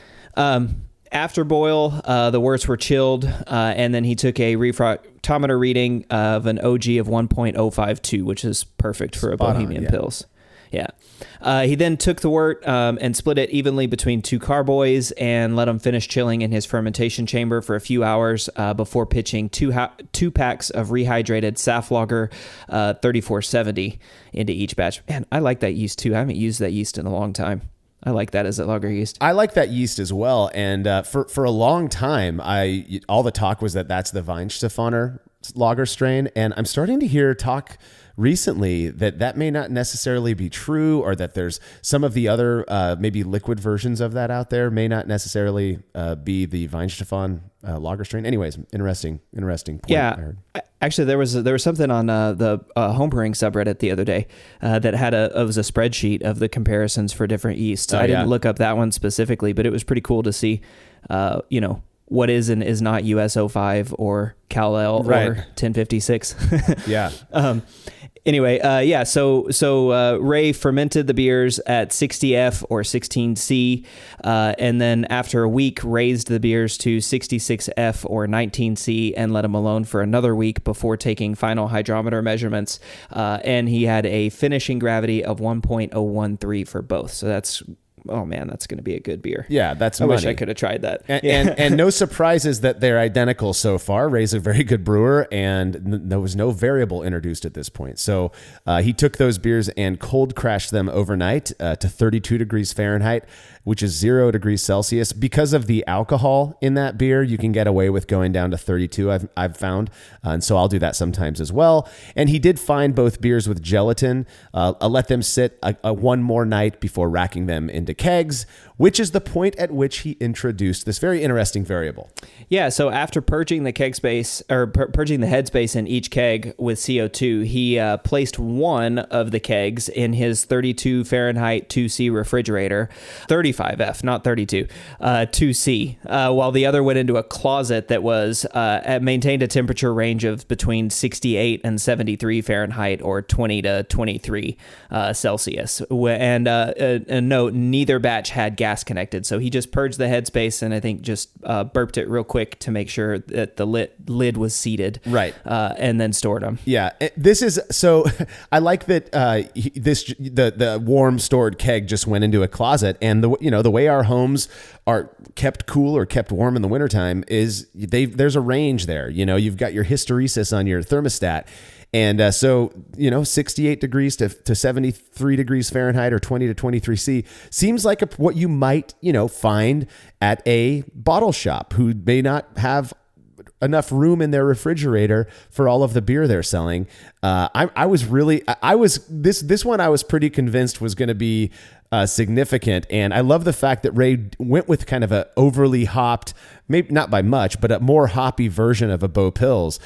After boil, the worts were chilled, and then he took a refractometer reading of an OG of 1.052, which is perfect for a Bohemian Pils. Yeah. He then took the wort and split it evenly between 2 carboys and let them finish chilling in his fermentation chamber for a few hours before pitching two packs of rehydrated Saflager 3470 into each batch. Man, I like that yeast too. I haven't used that yeast in a long time. I like that as a lager yeast. I like that yeast as well. And for a long time, all the talk was that that's the Weihenstephaner lager strain. And I'm starting to hear talk recently that may not necessarily be true, or that there's some of the other maybe liquid versions of that out there may not necessarily be the Weihenstephan lager strain. Anyways, interesting point. Yeah, actually, there was something on the homebrewing subreddit the other day that had it was a spreadsheet of the comparisons for different yeasts. I didn't look up that one specifically, but it was pretty cool to see, what is and is not US 05 or Cal L or 1056. Yeah. Anyway, so Ray fermented the beers at 60F or 16C, and then after a week raised the beers to 66F or 19C and let them alone for another week before taking final hydrometer measurements, and he had a finishing gravity of 1.013 for both. So that's... oh man, that's going to be a good beer. Yeah, that's I money. wish I could have tried that. And no surprises that they're identical so far. Ray's a very good brewer, and there was no variable introduced at this point. So he took those beers and cold crashed them overnight to 32 degrees Fahrenheit, which is 0 degrees Celsius. Because of the alcohol in that beer, you can get away with going down to 32, I've found. And so I'll do that sometimes as well. And he did find both beers with gelatin. I'll let them sit one more night before racking them into kegs, which is the point at which he introduced this very interesting variable. Yeah, so after purging the keg space, or purging the head space in each keg with CO2, he placed one of the kegs in his 32 Fahrenheit 2C refrigerator, 35F, not 32, 2C, while the other went into a closet that was maintained a temperature range of between 68 and 73 Fahrenheit or 20 to 23 Celsius. And note, neither batch had gas connected, so he just purged the headspace and I think just burped it real quick to make sure that the lid was seated, right, and then stored them. Yeah, this is so. I like that the warm stored keg just went into a closet, and the way our homes are kept cool or kept warm in the wintertime is there's a range there. You've got your hysteresis on your thermostat. And so 68 degrees to 73 degrees Fahrenheit or 20 to 23 C seems like what you might, find at a bottle shop who may not have enough room in their refrigerator for all of the beer they're selling. This one I was pretty convinced was going to be significant. And I love the fact that Ray went with kind of a overly hopped, maybe not by much, but a more hoppy version of a Bo Pils,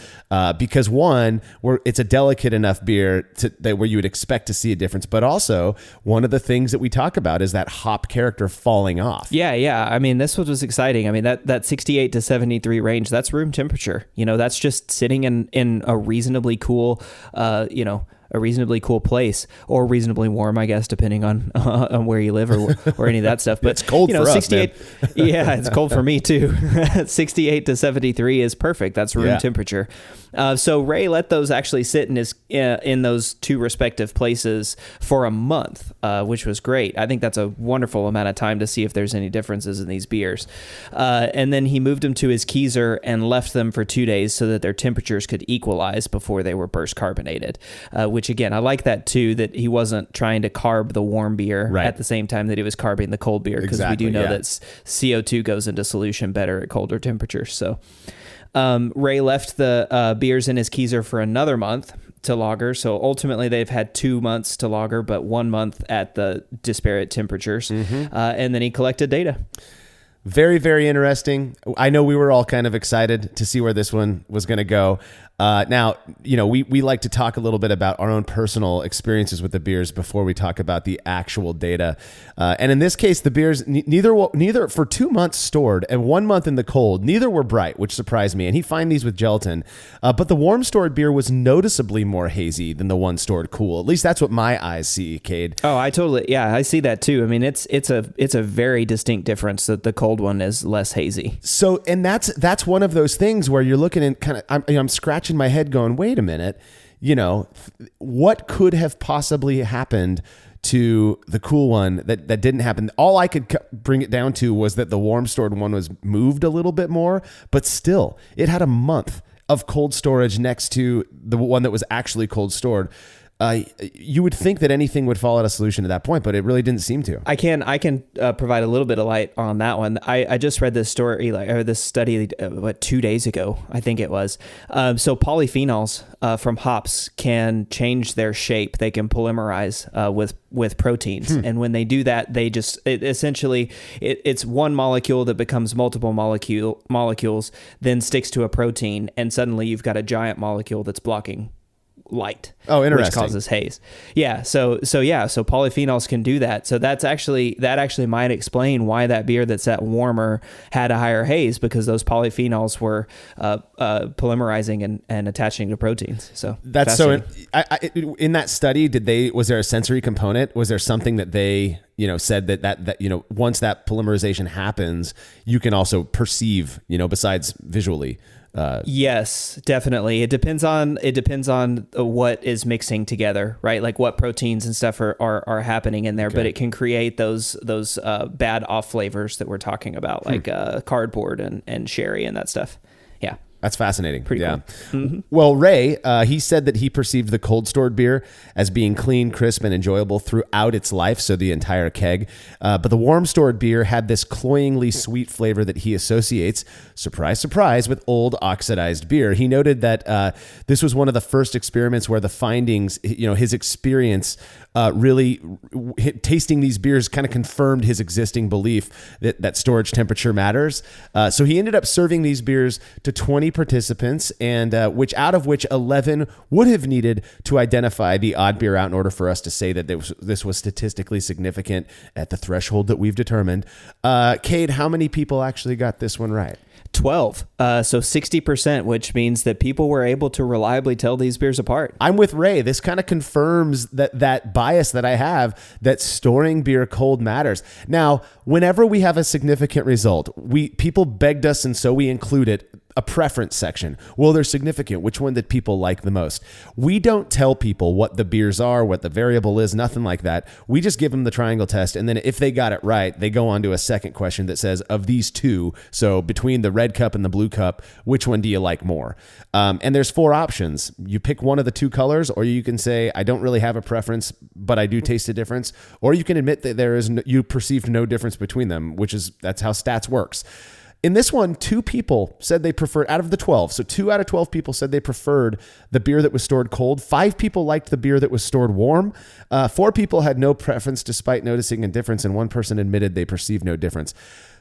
because one, it's a delicate enough beer where you would expect to see a difference. But also one of the things that we talk about is that hop character falling off. Yeah. I mean, this was exciting. I mean, that 68 to 73 range, that's room temperature. That's just sitting in a reasonably cool, a reasonably cool place, or reasonably warm, I guess, depending on where you live or any of that stuff. But it's cold for 68, us, man. Yeah, it's cold for me too. 68 to 73 is perfect. That's room temperature. So Ray let those actually sit in those two respective places for a month, which was great. I think that's a wonderful amount of time to see if there's any differences in these beers. And then he moved them to his keezer and left them for 2 days so that their temperatures could equalize before they were burst carbonated, which again, I like that too, that he wasn't trying to carb the warm beer at the same time that he was carbing the cold beer, because we do know that CO2 goes into solution better at colder temperatures. So Ray left the beers in his keezer for another month to lager. So ultimately they've had 2 months to lager, but 1 month at the disparate temperatures. And then he collected data. Very, very interesting. I know we were all kind of excited to see where this one was going to go. Now, we like to talk a little bit about our own personal experiences with the beers before we talk about the actual data. And in this case, the beers, neither for 2 months stored and 1 month in the cold, neither were bright, which surprised me. And he found these with gelatin. But the warm stored beer was noticeably more hazy than the one stored cool. At least that's what my eyes see, Cade. Oh, I see that too. I mean, it's a very distinct difference that the cold one is less hazy. So, and that's one of those things where you're looking and kind of, I'm scratching my head going, wait a minute, what could have possibly happened to the cool one that didn't happen? All I could bring it down to was that the warm stored one was moved a little bit more, but still it had a month of cold storage next to the one that was actually cold stored. you would think that anything would fall out of solution at that point, but it really didn't seem to. I can provide a little bit of light on that one. I just read this story, or this study, 2 days ago, I think it was. So polyphenols from hops can change their shape. They can polymerize with proteins, and when they do that, it's one molecule that becomes multiple molecules, then sticks to a protein, and suddenly you've got a giant molecule that's blocking light. Oh, interesting. Which causes haze. Yeah. So polyphenols can do that. So that actually might explain why that beer that's at warmer had a higher haze, because those polyphenols were polymerizing and attaching to proteins. So that's so. In that study, was there a sensory component? Was there something that they said that once that polymerization happens, you can also perceive besides visually? Yes, definitely. It depends on what is mixing together, right? Like what proteins and stuff are happening in there, but it can create those bad off flavors that we're talking about, like cardboard and sherry and that stuff. Yeah. That's fascinating. Pretty cool. Mm-hmm. Well, Ray, he said that he perceived the cold stored beer as being clean, crisp, and enjoyable throughout its life, so the entire keg. But the warm stored beer had this cloyingly sweet flavor that he associates, surprise, surprise, with old oxidized beer. He noted that this was one of the first experiments where the findings, his experience really tasting these beers kind of confirmed his existing belief that storage temperature matters. So he ended up serving these beers to 20 participants, and out of which 11 would have needed to identify the odd beer out in order for us to say that this was statistically significant at the threshold that we've determined. Cade, how many people actually got this one right? 12. So 60%, which means that people were able to reliably tell these beers apart. I'm with Ray. This kind of confirms that bias that I have, that storing beer cold matters. Now, whenever we have a significant result, people begged us, and so we include it, a preference section. Well, they're significant. Which one did people like the most? We don't tell people what the beers are, what the variable is, nothing like that. We just give them the triangle test, and then if they got it right, they go on to a second question that says, of these two, so between the red cup and the blue cup, which one do you like more? And there's 4 options. You pick one of the 2 colors, or you can say, I don't really have a preference, but I do taste a difference. Or you can admit that you perceived no difference between them, that's how stats works. In this one, 2 people said they preferred, out of the 12. So 2 out of 12 people said they preferred the beer that was stored cold. 5 people liked the beer that was stored warm. 4 people had no preference despite noticing a difference, and 1 person admitted they perceived no difference.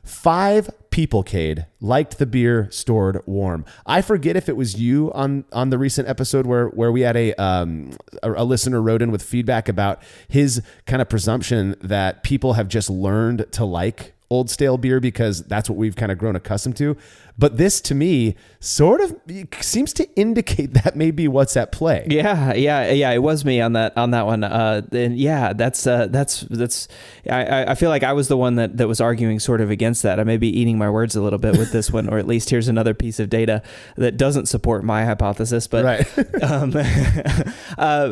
5 people, Cade, liked the beer stored warm. I forget if it was you on the recent episode where we had a listener wrote in with feedback about his kind of presumption that people have just learned to like old stale beer because that's what we've kind of grown accustomed to. But this, to me, sort of seems to indicate that may be what's at play. Yeah. It was me on that one. And yeah, that's. I feel like I was the one that was arguing sort of against that. I may be eating my words a little bit with this one, or at least here's another piece of data that doesn't support my hypothesis. But right.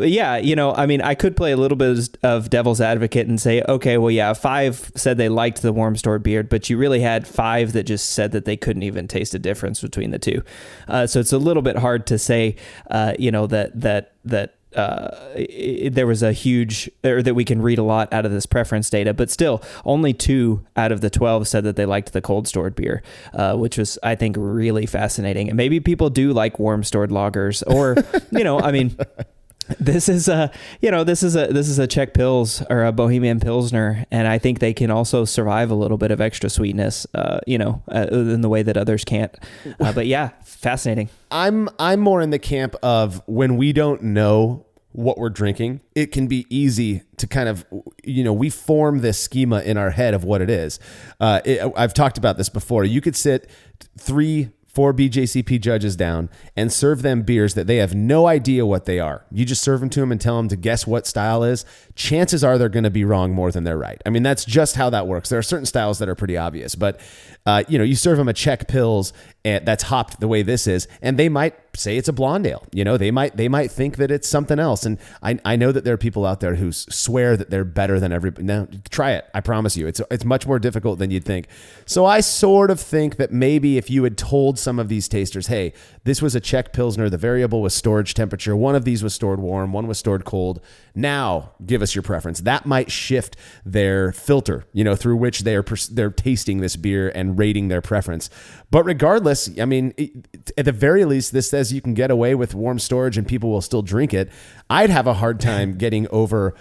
yeah, I mean, I could play a little bit of devil's advocate and say, okay, well, yeah, 5 said they liked the warm stored beer, but you really had 5 that just said that they couldn't even taste a difference between the 2. So it's a little bit hard to say, that there was a huge, or that we can read a lot out of this preference data, but still only 2 out of the 12 said that they liked the cold stored beer, which was, I think, really fascinating. And maybe people do like warm stored lagers, or, I mean, this is a Czech Pils or a Bohemian Pilsner, and I think they can also survive a little bit of extra sweetness, in the way that others can't. But yeah, fascinating. I'm more in the camp of, when we don't know what we're drinking, it can be easy to kind of, we form this schema in our head of what it is. I've talked about this before. You could sit 4 BJCP judges down and serve them beers that they have no idea what they are. You just serve them to them and tell them to guess what style is. Chances are they're going to be wrong more than they're right. I mean, that's just how that works. There are certain styles that are pretty obvious, but you serve them a Czech Pils and that's hopped the way this is, and they might say it's a blonde ale. You know, they might think that it's something else. And I know that there are people out there who swear that they're better than everybody. Now, try it. I promise you, it's much more difficult than you'd think. So I sort of think that maybe if you had told some of these tasters, hey, this was a Czech Pilsner, the variable was storage temperature, one of these was stored warm, one was stored cold, now give us your preference. That might shift their filter, you know, through which they're tasting this beer and rating their preference. But regardless, I mean, at the very least, this says you can get away with warm storage and people will still drink it. I'd have a hard time getting over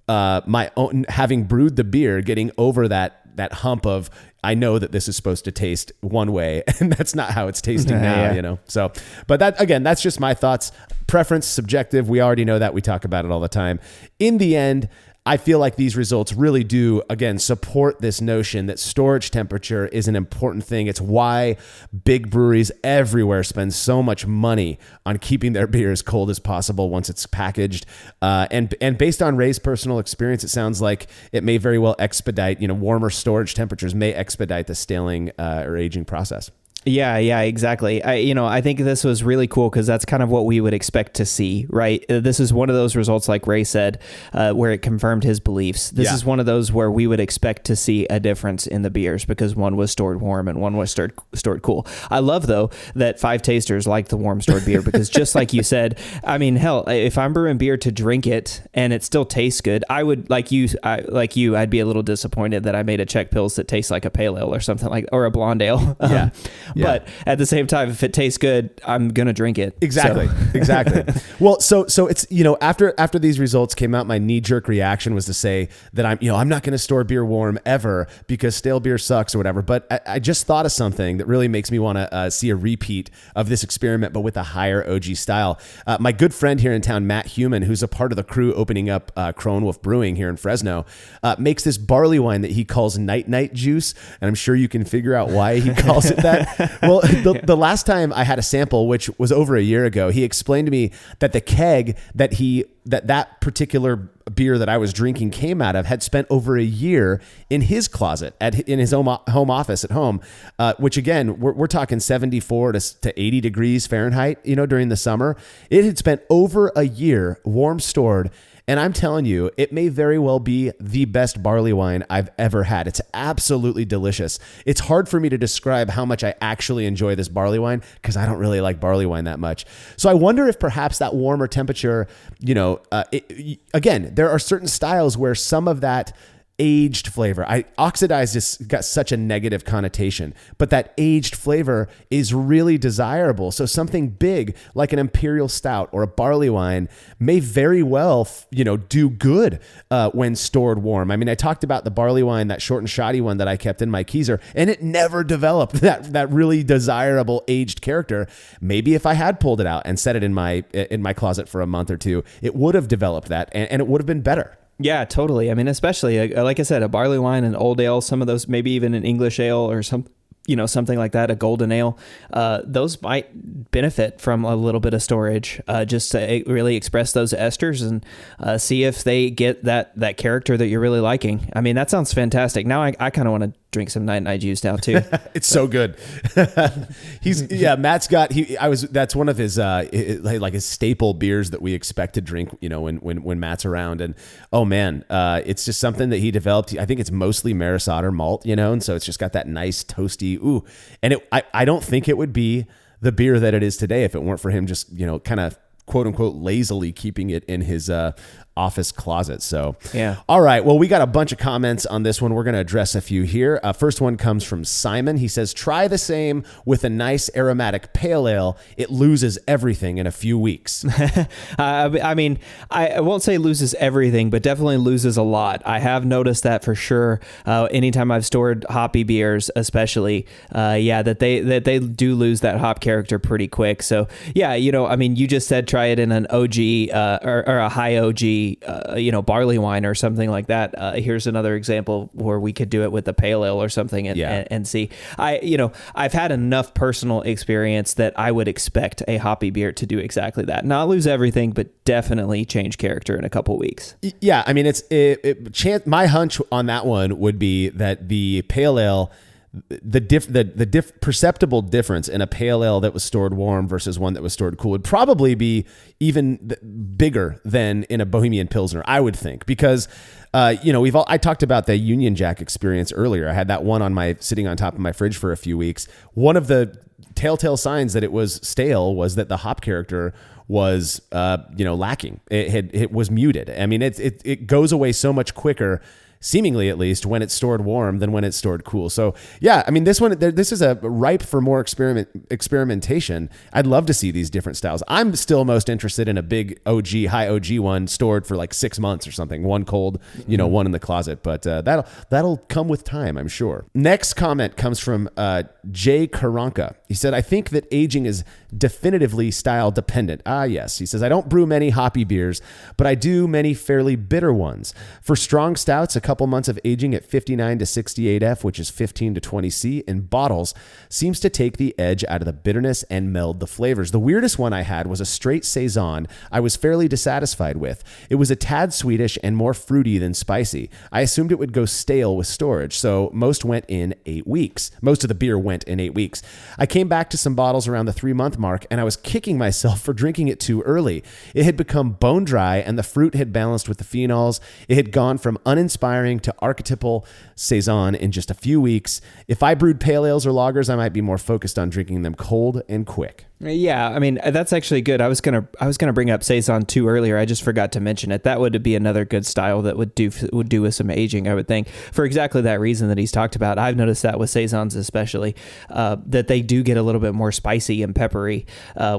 my own, having brewed the beer, getting over that hump of, I know that this is supposed to taste one way and that's not how it's tasting now, you know? So, but that, again, that's just my thoughts. Preference, subjective. We already know that. We talk about it all the time. In the end, I feel like these results really do, again, support this notion that storage temperature is an important thing. It's why big breweries everywhere spend so much money on keeping their beer as cold as possible once it's packaged. And based on Ray's personal experience, it sounds like it may very well expedite, you know, warmer storage temperatures may expedite the staling or aging process. Yeah, exactly. I think this was really cool because that's kind of what we would expect to see, right? This is one of those results, like Ray said, where it confirmed his beliefs. This is one of those where we would expect to see a difference in the beers because one was stored warm and one was stored cool. I love, though, that 5 tasters like the warm stored beer because just like you said, I mean, hell, if I'm brewing beer to drink it and it still tastes good, I would, I'd be a little disappointed that I made a Czech Pils that tastes like a pale ale or something or a blonde ale. Yeah. But at the same time, if it tastes good, I'm going to drink it. Exactly. So. Exactly. Well, so it's, you know, after these results came out, my knee jerk reaction was to say that I'm not going to store beer warm ever because stale beer sucks or whatever. But I just thought of something that really makes me want to see a repeat of this experiment, but with a higher OG style. My good friend here in town, Matt Human, who's a part of the crew opening up Kronwolf Brewing here in Fresno, makes this barley wine that he calls Night Juice. And I'm sure you can figure out why he calls it that. Well, the last time I had a sample, which was over a year ago, he explained to me that the keg that particular beer that I was drinking came out of had spent over a year in his closet in his home office at home, which again, we're talking 74 to 80 degrees Fahrenheit, you know, during the summer. It had spent over a year warm stored. And I'm telling you, it may very well be the best barley wine I've ever had. It's absolutely delicious. It's hard for me to describe how much I actually enjoy this barley wine because I don't really like barley wine that much. So I wonder if perhaps that warmer temperature, you know, again, there are certain styles where some of that aged flavor. Oxidized has got such a negative connotation, but that aged flavor is really desirable. So something big like an imperial stout or a barley wine may very well, do good when stored warm. I mean, I talked about the barley wine, that short and shoddy one that I kept in my Keyser, and it never developed that really desirable aged character. Maybe if I had pulled it out and set it in my closet for a month or two, it would have developed that, and it would have been better. Yeah, totally. I mean, especially like I said, a barley wine, an old ale, some of those, maybe even an English ale or something like that, a golden ale. Those might benefit from a little bit of storage, just to really express those esters and see if they get that character that you're really liking. I mean, that sounds fantastic. Now I kind of want to drink some Night Juice now too. It's so good. Matt's got, that's one of his, his staple beers that we expect to drink, when Matt's around. And oh man, it's just something that he developed. I think it's mostly Maris Otter malt, and so it's just got that nice toasty, and I don't think it would be the beer that it is today if it weren't for him just, kind of quote unquote lazily keeping it in his, office closet. So, yeah. All right. Well, we got a bunch of comments on this one. We're going to address a few here. First one comes from Simon. He says, try the same with a nice aromatic pale ale. It loses everything in a few weeks. I mean, I won't say loses everything, but definitely loses a lot. I have noticed that for sure. Anytime I've stored hoppy beers, especially, that they do lose that hop character pretty quick. So yeah, I mean, you just said, try it in an OG, or a high OG, barley wine or something like that. Here's another example where we could do it with a pale ale or something and see. I've had enough personal experience that I would expect a hoppy beer to do exactly that. Not lose everything, but definitely change character in a couple weeks. Yeah, I mean, my hunch on that one would be that the pale ale, the perceptible difference in a pale ale that was stored warm versus one that was stored cool would probably be even bigger than in a Bohemian Pilsner, I would think, because I talked about the Union Jack experience earlier. I had that one sitting on top of my fridge for a few weeks. One of the telltale signs that it was stale was that the hop character was lacking. It was muted. I mean, it goes away so much quicker, seemingly at least, when it's stored warm than when it's stored cool. So yeah, I mean, this is a ripe for more experimentation. I'd love to see these different styles. I'm still most interested in a big high OG one stored for like 6 months or something. One cold, one in the closet, but that'll come with time, I'm sure. Next comment comes from Jay Karanka. He said, I think that aging is definitively style dependent. Ah, yes. He says, I don't brew many hoppy beers, but I do many fairly bitter ones. For strong stouts, a couple months of aging at 59 to 68F, which is 15 to 20C in bottles, seems to take the edge out of the bitterness and meld the flavors. The weirdest one I had was a straight Saison I was fairly dissatisfied with. It was a tad sweetish and more fruity than spicy. I assumed it would go stale with storage, so most went in 8 weeks. Most of the beer went in 8 weeks. I came back to some bottles around the 3-month mark, and I was kicking myself for drinking it too early. It had become bone dry, and the fruit had balanced with the phenols. It had gone from uninspiring to archetypal Saison in just a few weeks. If I brewed pale ales or lagers, I might be more focused on drinking them cold and quick. Yeah, I mean, that's actually good. I was gonna bring up Saison 2 earlier. I just forgot to mention it. That would be another good style that would do with some aging, I would think, for exactly that reason that he's talked about. I've noticed that with Saisons especially, that they do get a little bit more spicy and peppery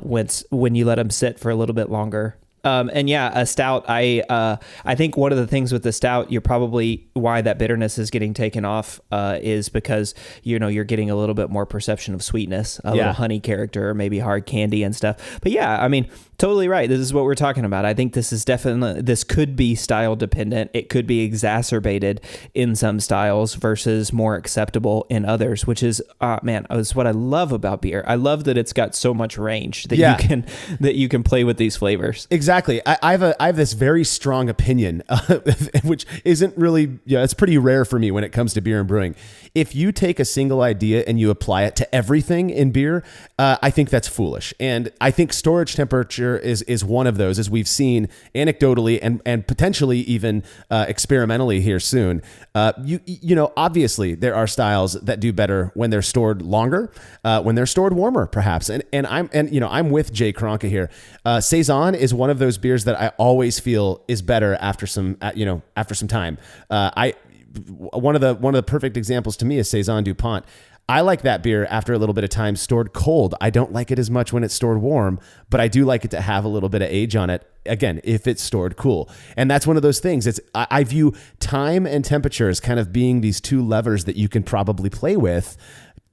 when you let them sit for a little bit longer. And yeah, a stout, I think one of the things with the stout, you're probably why that bitterness is getting taken off, is because, you're getting a little bit more perception of sweetness, a little honey character, maybe hard candy and stuff. But yeah, I mean, totally right. This is what we're talking about. I think this could be style dependent. It could be exacerbated in some styles versus more acceptable in others, which is, is what I love about beer. I love that it's got so much range that you can play with these flavors. Exactly. I have this very strong opinion, which isn't really, it's pretty rare for me when it comes to beer and brewing. If you take a single idea and you apply it to everything in beer, I think that's foolish. And I think storage temperature is one of those, as we've seen anecdotally and potentially even experimentally here soon. Obviously there are styles that do better when they're stored longer, when they're stored warmer, perhaps. And I'm with Jay Karanka here. Saison is one of those beers that I always feel is better after some time. One of the perfect examples to me is Saison DuPont. I like that beer after a little bit of time stored cold. I don't like it as much when it's stored warm, but I do like it to have a little bit of age on it. Again, if it's stored cool. And that's one of those things. I view time and temperature as kind of being these two levers that you can probably play with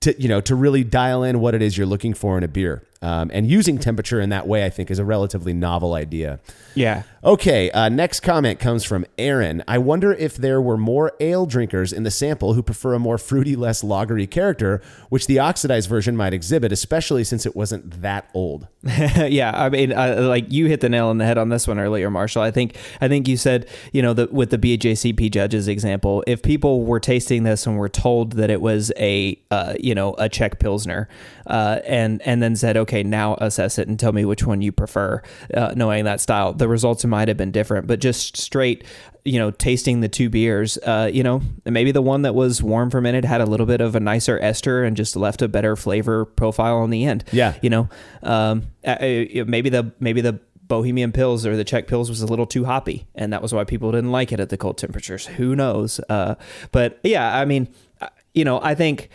to really dial in what it is you're looking for in a beer. And using temperature in that way, I think, is a relatively novel idea. Yeah. Okay, next comment comes from Aaron. I wonder if there were more ale drinkers in the sample who prefer a more fruity, less lagery character, which the oxidized version might exhibit, especially since it wasn't that old. Yeah, I mean, like you hit the nail on the head on this one earlier, Marshall. I think you said, with the BJCP judges example, if people were tasting this and were told that it was a Czech Pilsner, and then said, okay, now assess it and tell me which one you prefer, knowing that style, the results might have been different. But just straight, tasting the two beers, maybe the one that was warm fermented had a little bit of a nicer ester and just left a better flavor profile on the end. Yeah. Maybe the Bohemian Pils or the Czech Pils was a little too hoppy, and that was why people didn't like it at the cold temperatures. Who knows? But yeah, I mean, I think,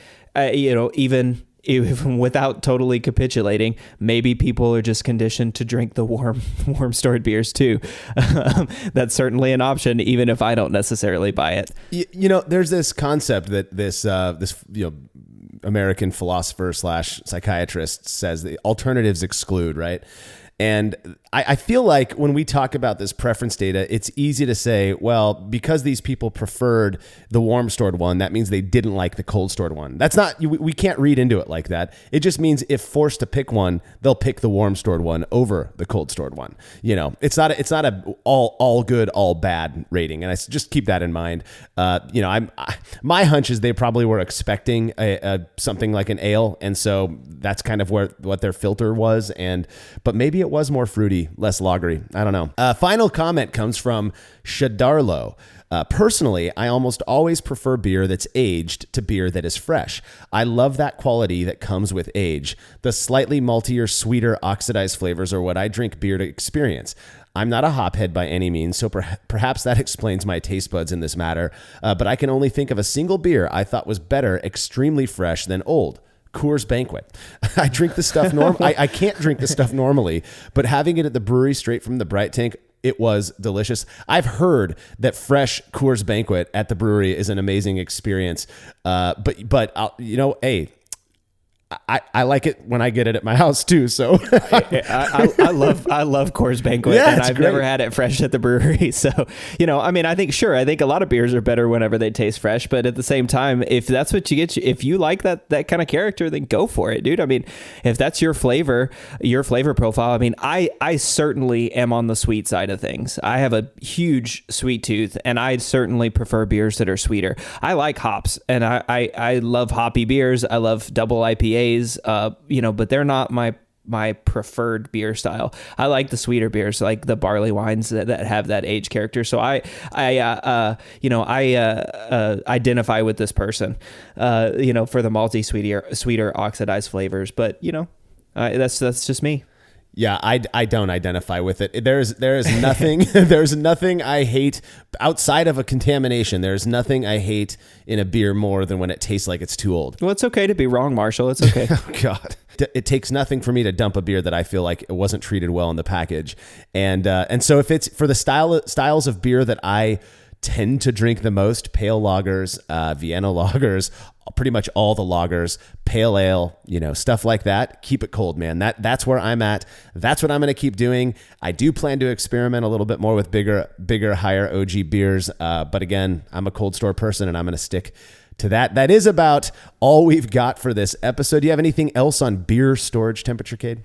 even without totally capitulating, maybe people are just conditioned to drink the warm stored beers too. That's certainly an option, even if I don't necessarily buy it. There's this concept that this American philosopher / psychiatrist says the alternatives exclude, right? And I feel like when we talk about this preference data, it's easy to say, well, because these people preferred the warm stored one, that means they didn't like the cold stored one. That's not, we can't read into it like that. It just means if forced to pick one, they'll pick the warm stored one over the cold stored one. You know, it's not a all good, all bad rating. And I just keep that in mind. My hunch is they probably were expecting something like an ale. And so that's kind of what their filter was. But maybe it was more fruity, less lagery. I don't know. Final comment comes from Shadarlo. Personally, I almost always prefer beer that's aged to beer that is fresh. I love that quality that comes with age. The slightly maltier, sweeter, oxidized flavors are what I drink beer to experience. I'm not a hophead by any means, so perhaps that explains my taste buds in this matter, but I can only think of a single beer I thought was better, extremely fresh than old. Coors Banquet. I drink the stuff I can't drink the stuff normally, but having it at the brewery straight from the Bright Tank, it was delicious. I've heard that fresh Coors Banquet at the brewery is an amazing experience. But hey, I like it when I get it at my house too. So I love Coors Banquet, yeah, and I've great. never had it fresh at the brewery. So, I think a lot of beers are better whenever they taste fresh, but at the same time, if that's what you get, if you like that kind of character, then go for it, dude. I mean, if that's your flavor profile, I mean, I certainly am on the sweet side of things. I have a huge sweet tooth, and I certainly prefer beers that are sweeter. I like hops, and I love hoppy beers. I love double IPAs. But they're not my preferred beer style. I like the sweeter beers, like the barley wines that have that age character. So I identify with this person, for the malty, sweeter oxidized flavors. But that's just me. Yeah, I don't identify with it. There is nothing there's nothing I hate outside of a contamination. There's nothing I hate in a beer more than when it tastes like it's too old. Well, it's okay to be wrong, Marshall. It's okay. Oh God. It takes nothing for me to dump a beer that I feel like it wasn't treated well in the package. And so if it's for the styles of beer that I tend to drink the most, pale lagers, Vienna lagers, pretty much all the lagers, pale ale, stuff like that. Keep it cold, man. That's where I'm at. That's what I'm going to keep doing. I do plan to experiment a little bit more with bigger, higher OG beers. But again, I'm a cold store person, and I'm going to stick to that. That is about all we've got for this episode. Do you have anything else on beer storage temperature, Cade?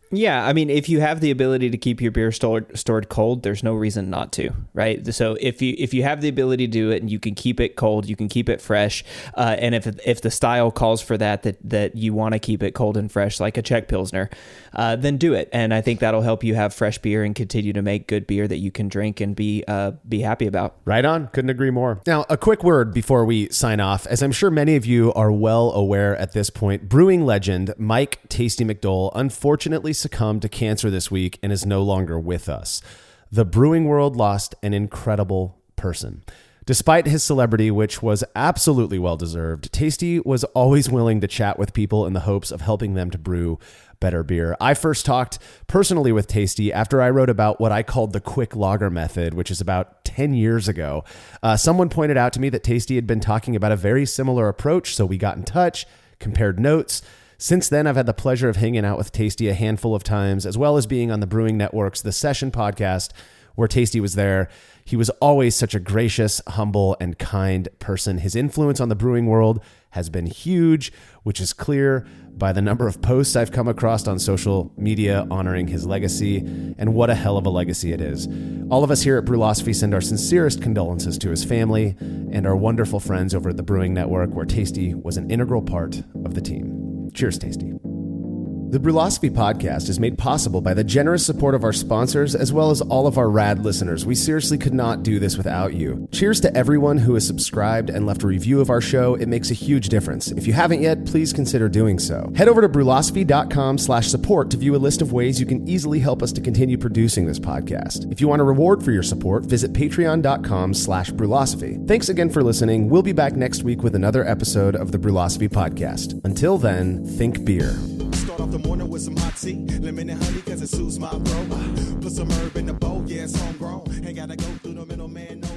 Yeah, I mean, if you have the ability to keep your beer stored cold, there's no reason not to, right? So if you have the ability to do it and you can keep it cold, you can keep it fresh, and if the style calls for that you want to keep it cold and fresh, like a Czech Pilsner, then do it. And I think that'll help you have fresh beer and continue to make good beer that you can drink and be happy about. Right on. Couldn't agree more. Now, a quick word before we sign off. As I'm sure many of you are well aware at this point, brewing legend Mike Tasty McDole unfortunately succumbed to cancer this week and is no longer with us. The brewing world lost an incredible person. Despite his celebrity, which was absolutely well-deserved, Tasty was always willing to chat with people in the hopes of helping them to brew better beer. I first talked personally with Tasty after I wrote about what I called the quick lager method, which is about 10 years ago. Someone pointed out to me that Tasty had been talking about a very similar approach, so we got in touch, compared notes. Since then, I've had the pleasure of hanging out with Tasty a handful of times, as well as being on the Brewing Network's The Session podcast, where Tasty was there. He was always such a gracious, humble, and kind person. His influence on the brewing world has been huge, which is clear by the number of posts I've come across on social media honoring his legacy, and what a hell of a legacy it is. All of us here at Brewlosophy send our sincerest condolences to his family and our wonderful friends over at the Brewing Network, where Tasty was an integral part of the team. Cheers, Tasty. The Brewlosophy podcast is made possible by the generous support of our sponsors, as well as all of our rad listeners. We seriously could not do this without you. Cheers to everyone who has subscribed and left a review of our show. It makes a huge difference. If you haven't yet, please consider doing so. Head over to brewlosophy.com/support to view a list of ways you can easily help us to continue producing this podcast. If you want a reward for your support, visit patreon.com/brewlosophy. Thanks again for listening. We'll be back next week with another episode of the Brewlosophy podcast. Until then, think beer. Start off the morning with some hot tea, lemon and honey, cause it suits my bro. Put some herb in the bowl, yeah, it's homegrown. Ain't gotta go through the middleman, no.